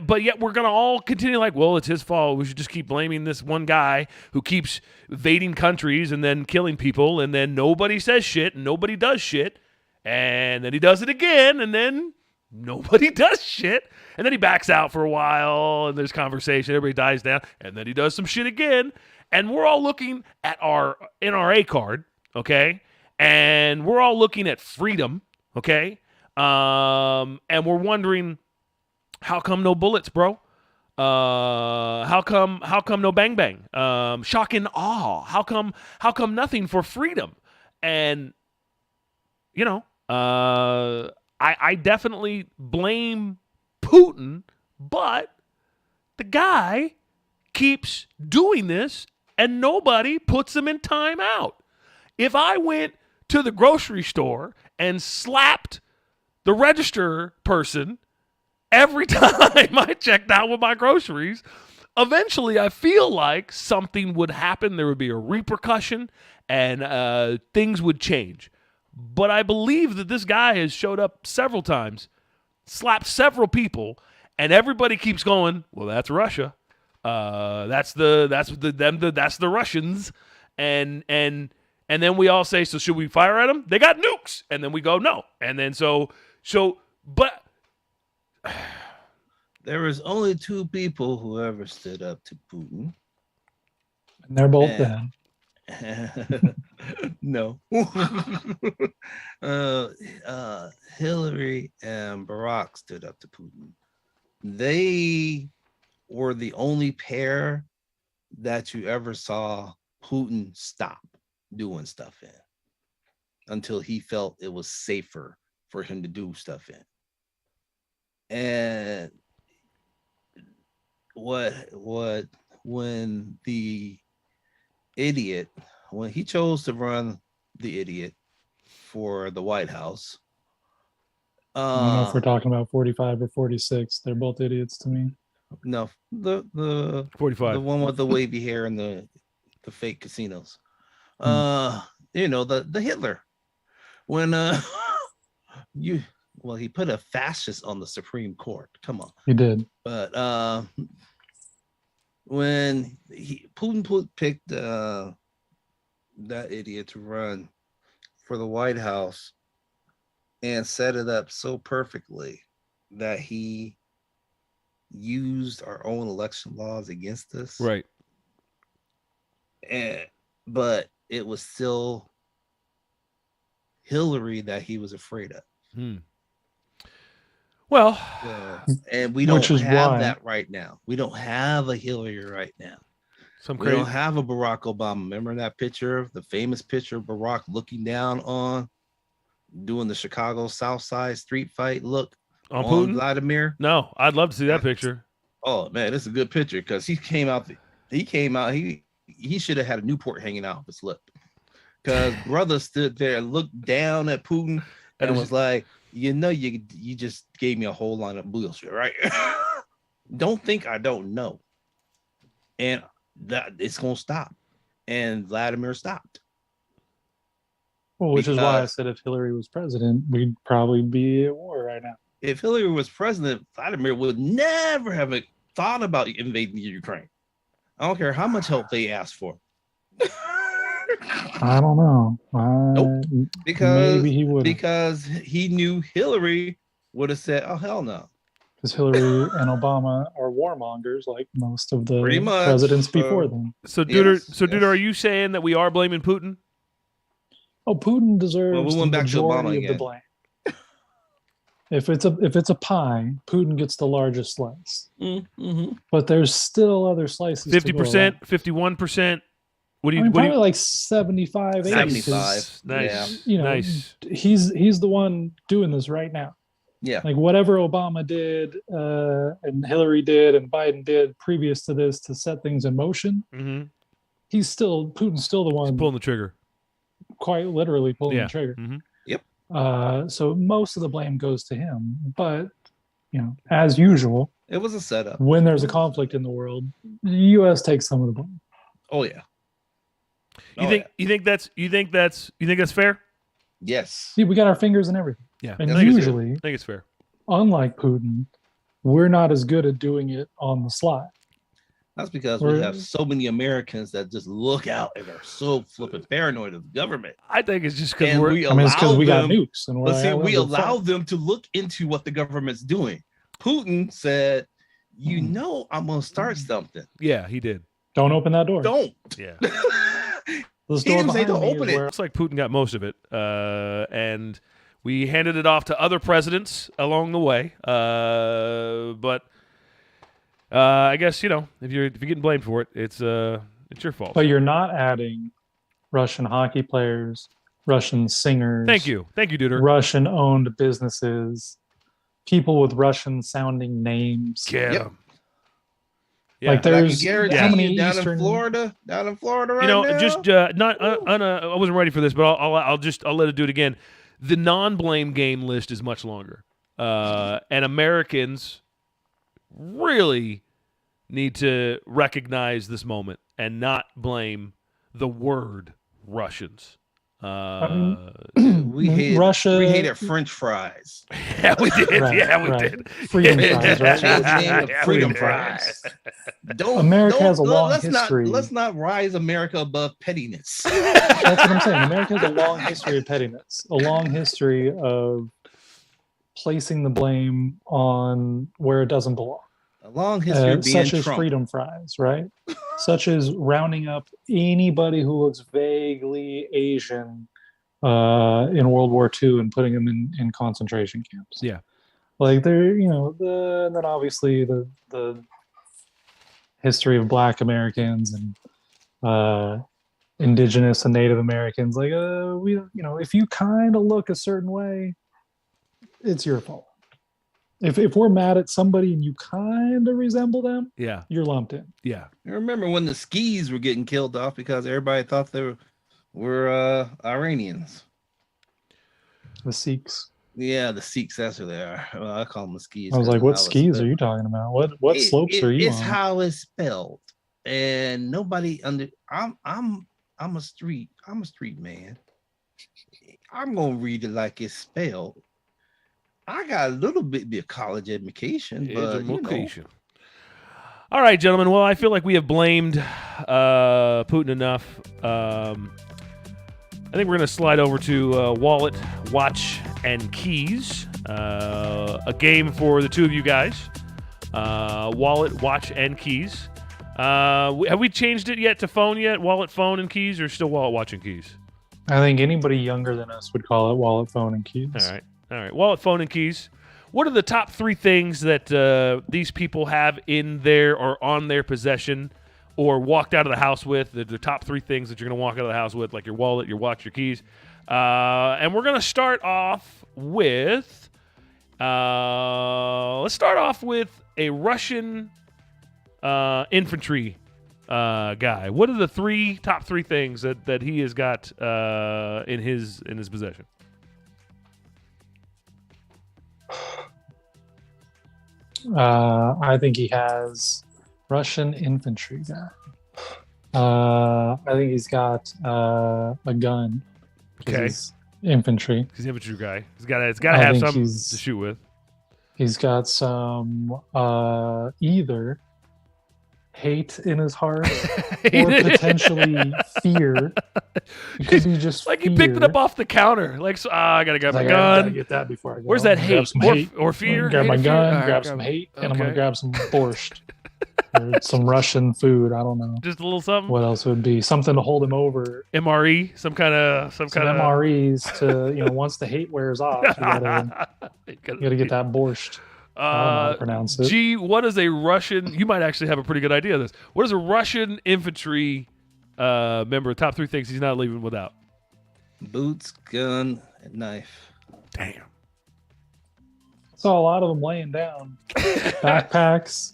But yet we're going to all continue like, well, it's his fault. We should just keep blaming this one guy who keeps invading countries and then killing people, and then nobody says shit and nobody does shit, and then he does it again, and then nobody does shit, and then he backs out for a while, and there's conversation, everybody dies down, and then he does some shit again, and we're all looking at our NRA card, okay, and we're all looking at freedom, okay, and we're wondering, how come no bullets, bro? How come no bang bang? Shock and awe. How come nothing for freedom? And I definitely blame Putin, but the guy keeps doing this and nobody puts him in timeout. If I went to the grocery store and slapped the register person every time I checked out with my groceries, eventually I feel like something would happen. There would be a repercussion and things would change. But I believe that this guy has showed up several times, slapped several people, and everybody keeps going, well, that's Russia. That's the Russians. And then we all say, so should we fire at them? They got nukes. And then we go, no. And then but there was only two people who ever stood up to Putin. And they're both dead. No. Hillary and Barack stood up to Putin. They were the only pair that you ever saw Putin stop doing stuff in until he felt it was safer for him to do stuff in. And when the idiot, when he chose to run the idiot for the White House, I don't know if we're talking about 45 or 46. They're both idiots to me. No, the 45, the one with the wavy hair and the fake casinos. The Hitler. When he put a fascist on the Supreme Court. Come on. He did. But when Putin picked that idiot to run for the White House and set it up so perfectly that he used our own election laws against us. right? But it was still Hillary that he was afraid of. Well, and we don't Which is have why- that right now. We don't have a Hillary right now. some We crazy. don't have a Barack Obama. Remember that picture, the famous picture of Barack looking down on, doing the Chicago South Side street fight look On on Putin? Vladimir? No, I'd love to see that picture. Oh man, this is a good picture because he came out. He should have had a Newport hanging out of his lip, because brother stood there and looked down at Putin and was like, you just gave me a whole line of bullshit, right? Don't think I don't know. And that it's gonna stop. And Vladimir stopped. Well, which is why I Because- said if Hillary was president, we'd probably be at war right now. If Hillary was president, Vladimir would never have thought about invading Ukraine. I don't care how much help they asked for. I don't know. Nope. Because maybe he would, because he knew Hillary would have said, "Oh hell no." because Hillary and Obama are warmongers, like most of the Pretty much. presidents before them. So, Duder, Yes. are you saying that we are blaming Putin? Oh, Putin deserves Well, we the went back to majority Obama of the again. blame. If it's a pie, Putin gets the largest slice. Mm-hmm. But there's still other slices. 50%, 51%. What do you? I mean, what do probably you? like 75, 80. 75. Nice. You know, Nice. He's the one doing this right now. Yeah. Like whatever Obama did and Hillary did and Biden did previous to this to set things in motion, Mm-hmm. Putin's still the one Pulling the trigger. quite literally pulling Yeah. the trigger. Mm-hmm. So most of the blame goes to him. But, as usual, It was a setup. when there's a conflict in the world, the U.S. takes some of the blame. Oh yeah. You think that's fair? Yes. See, we got our fingers in everything. Yeah. And I think it's usually, I think it's fair. unlike Putin, we're not as good at doing it on the slide. That's because We're- we have so many Americans that just look out and are so flipping paranoid of the government. I think it's just because And we're. we I mean, it's because allow we got them. nukes. And But see, we're we allow them to look into what the government's doing. Putin said, I'm going to start something. Yeah, he did. Don't open that door. Don't. Yeah. This He door didn't say behind don't me open is it. where- Looks like Putin got most of it, and we handed it off to other presidents along the way. But I guess if you're getting blamed for it, it's your fault. But you're not adding Russian hockey players, Russian singers. Thank you, Duder. Russian-owned businesses, people with Russian-sounding names. Get Yep. 'em. Yeah. Like there's guarantee how many you down Eastern in Florida right now. just not I wasn't ready for this, but I'll let it do it again. The non-blame game list is much longer, and Americans really need to recognize this moment and not blame the word Russians. We hated Russia. We hated French fries. Yeah, we did. Right, yeah, we right. did. Freedom fries, right? Yeah, Freedom we did. fries. America has a long history. Let's not rise America above pettiness. That's what I'm saying. America has a long history of pettiness, a long history of placing the blame on where it doesn't belong. A long history of being such as Trump. freedom fries, right? Such as rounding up anybody who looks vaguely Asian in World War II and putting them in concentration camps. Yeah. Like they're, then obviously the history of Black Americans and Indigenous and Native Americans. Like, if you kind of look a certain way, it's your fault. If we're mad at somebody and you kind of resemble them, Yeah, you're lumped in. yeah. I remember when the skis were getting killed off because everybody thought they were Iranians. The Sikhs. Yeah, the Sikhs, that's who they are. Well, I call them the skis. I was like, what skis are you talking about? What slopes are you It's on? how it's spelled, and nobody I'm a street man. I'm gonna read it like it's spelled. I got a little bit of college education, but All right, gentlemen. Well, I feel like we have blamed Putin enough. I think we're going to slide over to Wallet, Watch, and Keys, a game for the two of you guys. Wallet, Watch, and Keys. Have we changed it yet to phone yet? Wallet, phone, and keys, or still Wallet, Watch, and Keys? I think anybody younger than us would call it wallet, phone, and keys. All right. Wallet, phone, and keys. What are the top three things that these people have in their or on their possession or walked out of the house with? The top three things that you're going to walk out of the house with, like your wallet, your watch, your keys. And we're going to start off with let's start off with a Russian infantry guy. What are the top three things that he has got in his possession? I think he has Russian infantry guy. I think he's got a gun. Okay. He's infantry. He's an infantry guy. It's got to have something to shoot with. He's got some either hate in his heart or potentially fear. It could be just like fear. he picked it up off the counter. Like, I gotta grab my I gun. gotta get that before I go. Where's that I'm gonna hate? Or fear? Grab my Hate or gun, fear? grab some hate, and I'm Okay. gonna grab some borscht. Or some Russian food. I don't know. Just a little something. What else would be something to hold him over? MRE, some kind of MREs to once the hate wears off, you gotta get that borscht. I don't know how to pronounce it. G, what is a Russian? You might actually have a pretty good idea of this. What is a Russian infantry member? Top three things he's not leaving without. Boots, gun, and knife. Damn. Saw a lot of them laying down backpacks,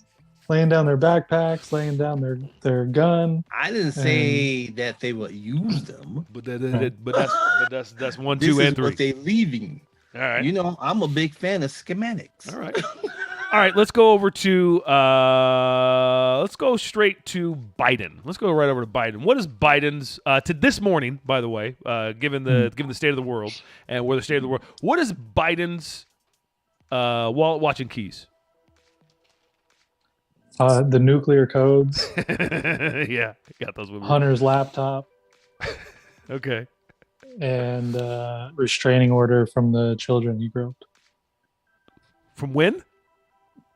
laying down their backpacks, laying down their gun. I didn't say that they would use them, But that's one, this two, is and three. what they leaving. All right. You know, I'm a big fan of schematics. All right. All right, let's go over to let's go straight to Biden. Let's go right over to Biden. What is Biden's to this morning, by the way, given the state of the world and where the state of the world, what is Biden's wallet, watch, and keys? The nuclear codes, Yeah, got those with me. Hunter's laptop, Okay. and restraining order from the children he groped. From when?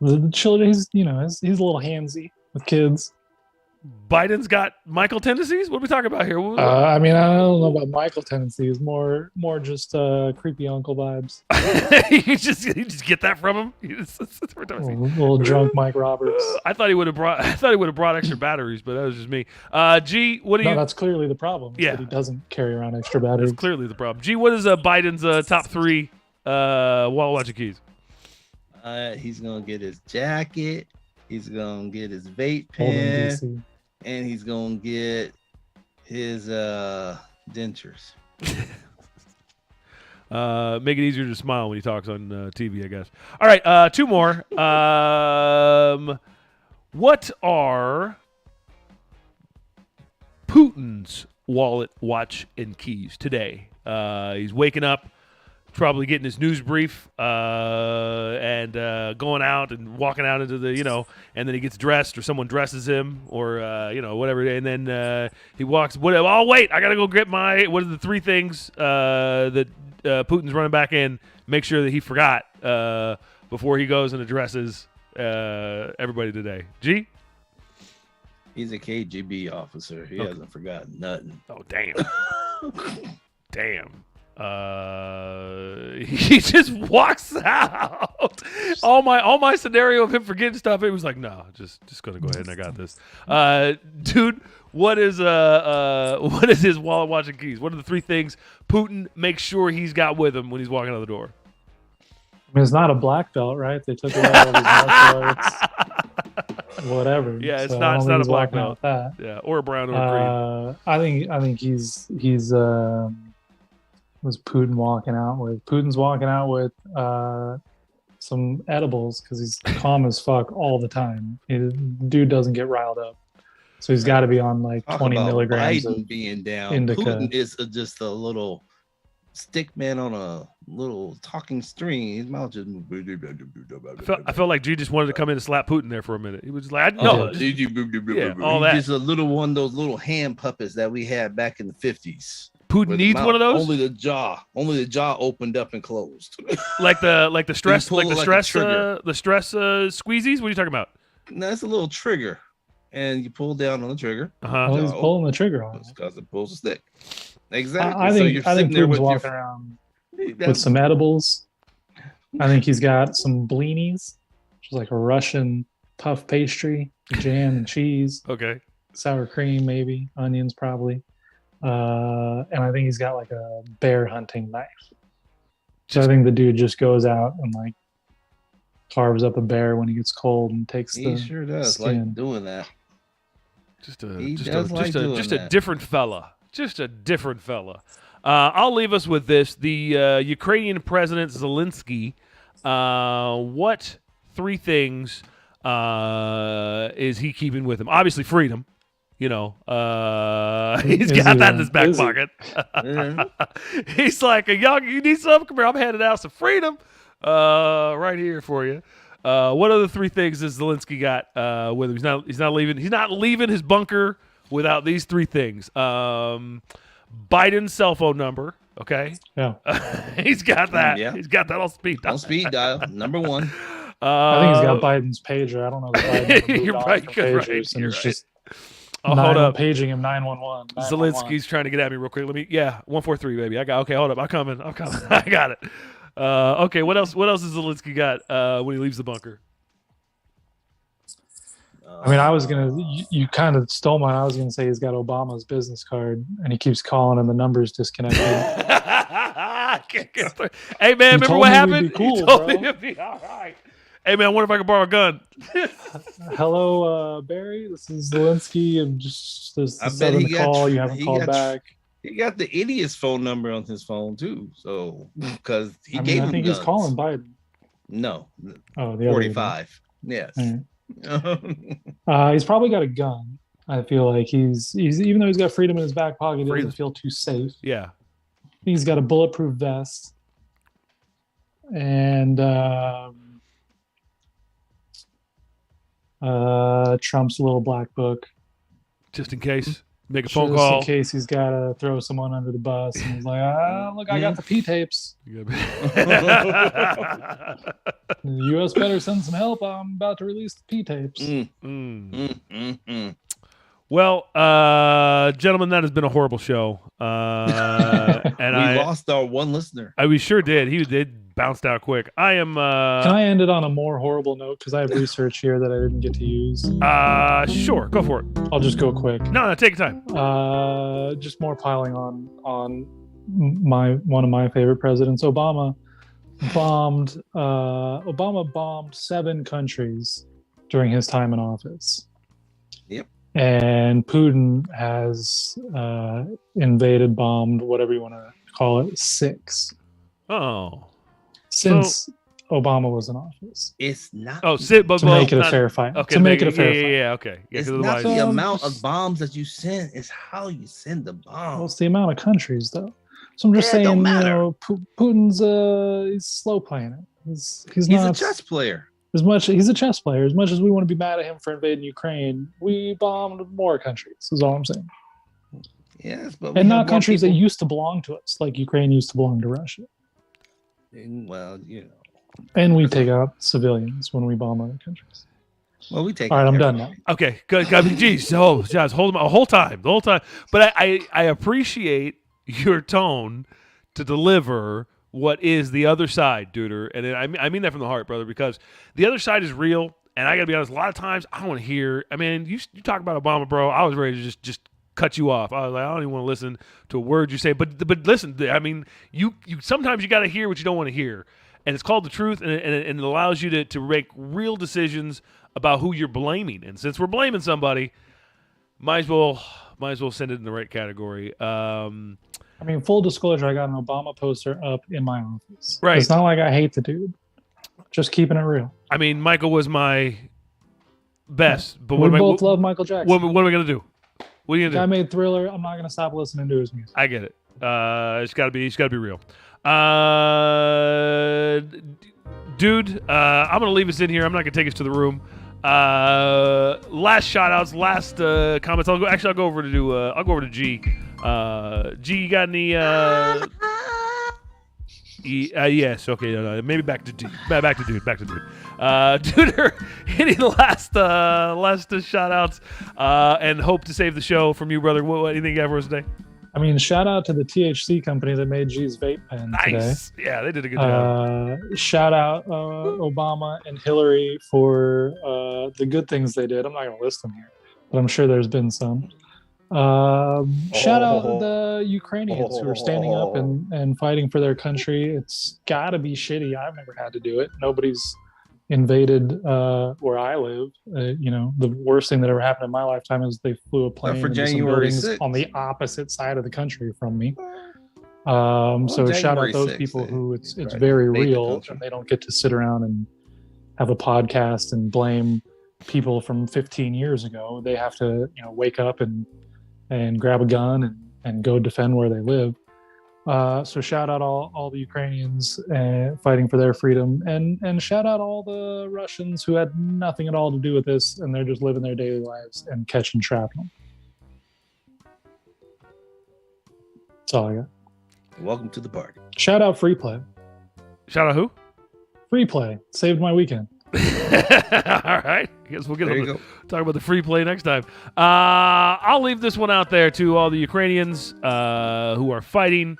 The children, he's a little handsy with kids. Biden's got Michael tendencies? What are we talking about here? I mean, I don't know about Michael tendencies. More just creepy uncle vibes. you just get that from him. Little drunk Mike Roberts. I thought he would have brought extra batteries, but that was just me. G, what do you? No, that's clearly the problem. Yeah, that he doesn't carry around extra batteries. That's clearly the problem. G, what is Biden's top 3 wall watching keys? He's gonna get his jacket. He's gonna get his vape pen, and he's gonna get his dentures. Make it easier to smile when he talks on TV, I guess. All right, 2 more. What are Putin's wallet, watch, and keys today? He's waking up, probably getting his news brief, and going out and walking out into the, and then he gets dressed, or someone dresses him, or whatever, and then he walks. Oh wait, I gotta go get what are the 3 things that Putin's running back in? Make sure that he forgot before he goes and addresses everybody today. G. He's a KGB officer. He hasn't forgotten nothing. Oh damn. Damn. He just walks out. All my scenario of him forgetting stuff, it was like, no, just gonna go ahead and I got this. Dude, what is his wallet, watch, and keys? What are the 3 things Putin makes sure he's got with him when he's walking out the door? I mean, it's not a black belt, right? They took away all these martial arts. Whatever. Yeah, it's not a black belt. That. Yeah, or a brown or a green. I think he's was Putin walking out with? Putin's walking out with some edibles because he's calm as fuck all the time. Dude doesn't get riled up, so he's got to be on like 20 milligrams Biden of being down. indica. Putin is just a little stick man on a little talking string. His mouth just. I felt like G just wanted to come in and slap Putin there for a minute. He was just like, all that. He's just a little one of those little hand puppets that we had back in the 50s. Putin needs one of those. Only the jaw opened up and closed. like the stress squeezies. What are you talking about? No, it's a little trigger, and you pull down on the trigger. Oh, he's pulling the trigger on it because it pulls the stick. Exactly. I think Putin's walking around with some edibles. I think he's got some blinis, which is like a Russian puff pastry, jam and cheese. Okay. Sour cream, maybe onions, probably. And I think he's got like a bear hunting knife. So I think the dude just goes out and like carves up a bear when he gets cold and takes the sure does skin. like doing that. Just a different fella. Just a different fella. I'll leave us with this. The Ukrainian President Zelensky, what 3 things is he keeping with him? Obviously freedom. He's got that in his back pocket. He's like, y'all, you need something? Come here, I'm handing out some freedom right here for you. What other 3 things does Zelensky got with him? He's not leaving his bunker without these 3 things. Biden's cell phone number. Okay. Yeah. He's got that. Yeah. He's got that on speed dial. On speed dial, number 1. I think he's got Biden's pager. I don't know. You're right. Pagers, and it's just. Hold up. Paging him 911. Zelensky's trying to get at me real quick. 143, baby. Okay, hold up. I'm coming. I got it. Okay, what else has Zelensky got when he leaves the bunker? I mean, I was you kind of stole mine. I was gonna say he's got Obama's business card, and he keeps calling, and the number's disconnected. Hey man, remember what happened? Cool, you told me it'd be all right. Hey man, I wonder if I can borrow a gun. Hello, Barry. This is Zelensky. I'm just the call. You haven't called back. He got the idiot's phone number on his phone too. So because he gave him I think guns. He's calling Biden. No. Oh, the 45. Yes. He's probably got a gun. I feel like he's even though he's got freedom in his back pocket, he doesn't feel too safe. Yeah. He's got a bulletproof vest. And Trump's little black book. Just in case. Make a phone call. Just in case he's got to throw someone under the bus. And he's like, look, I got the P-tapes. The U.S. better send some help. I'm about to release the P-tapes. Well, gentlemen, that has been a horrible show. And We lost our one listener. We sure did. He did bounced out quick. I am. Can I end it on a more horrible note? Because I have research here that I didn't get to use. Sure. Go for it. I'll just go quick. No, take your time. Just more piling on one of my favorite presidents. Obama bombed 7 countries during his time in office. Yep. And Putin has invaded, bombed, whatever you want to call it, 6. Oh. Since Obama was in office. It's not. To make it a fair fight. Okay, to make it a fair fight. Yeah, okay. Yeah, it's not the amount of bombs that you send, it's how you send the bombs. Well, it's the amount of countries, though. So I'm just saying, Putin's he's slow playing it. He's not a chess player. He's a chess player. As much as we want to be mad at him for invading Ukraine, we bombed more countries. Is all I'm saying. Yes, but and not countries that used to belong to us, like Ukraine used to belong to Russia. Well, and we take out civilians when we bomb other countries. Well, we take. All right, I'm done now. Okay, good. Jeez, Josh, hold on the whole time. But I appreciate your tone to deliver what is the other side, Duder, and I mean that from the heart, brother, because the other side is real. And I got to be honest, a lot of times I don't want to hear. I mean, you talk about Obama, bro. I was ready to just cut you off. I was like, I don't even want to listen to a word you say. But listen, I mean, you sometimes you got to hear what you don't want to hear, and it's called the truth, and it allows you to make real decisions about who you're blaming. And since we're blaming somebody, might as well send it in the right category. I mean, full disclosure, I got an Obama poster up in my office. Right. It's not like I hate the dude. Just keeping it real. I mean, Michael was my best, but we both love Michael Jackson. What am I gonna do? What are you gonna do? I made Thriller. I'm not gonna stop listening to his music. I get it. It's gotta be real. Dude, I'm gonna leave us in here. I'm not gonna take us to the room. Last shout outs, last comments. I'll go over to G. G, you got any yes, okay, no, maybe back to dude. Dude, any last shout outs and hope to save the show from you, brother. What anything you got for us today? I mean, shout out to the THC company that made G's vape pen today. Yeah, they did a good job. Shout out Obama and Hillary for the good things they did. I'm not going to list them here, but I'm sure there's been some. Shout out the Ukrainians who are standing up and fighting for their country. It's got to be shitty. I've never had to do it. Nobody's invaded where I live. The worst thing that ever happened in my lifetime is they flew a plane into some buildings on the opposite side of the country from me. So shout out those people who it's very real, and they don't get to sit around and have a podcast and blame people from 15 years ago. They have to wake up and grab a gun and go defend where they live. So shout out all the Ukrainians fighting for their freedom, and shout out all the Russians who had nothing at all to do with this, and they're just living their daily lives and catching shrapnel. That's all I got. Welcome to the party. Shout out Free Play. Shout out who? Free Play. Saved my weekend. All right. I guess we'll get to talk about the free play next time. I'll leave this one out there to all the Ukrainians who are fighting.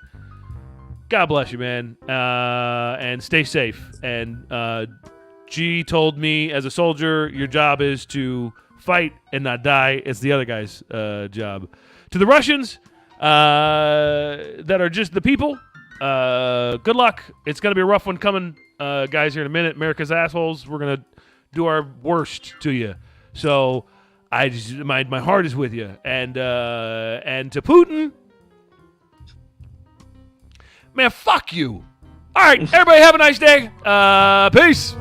God bless you, man. And stay safe. And G told me, as a soldier, your job is to fight and not die. It's the other guy's job. To the Russians that are just the people, good luck. It's going to be a rough one coming, guys, here in a minute. America's assholes. We're going to do our worst to you. So my heart is with you. And to Putin, man, fuck you. All right, everybody have a nice day. Peace.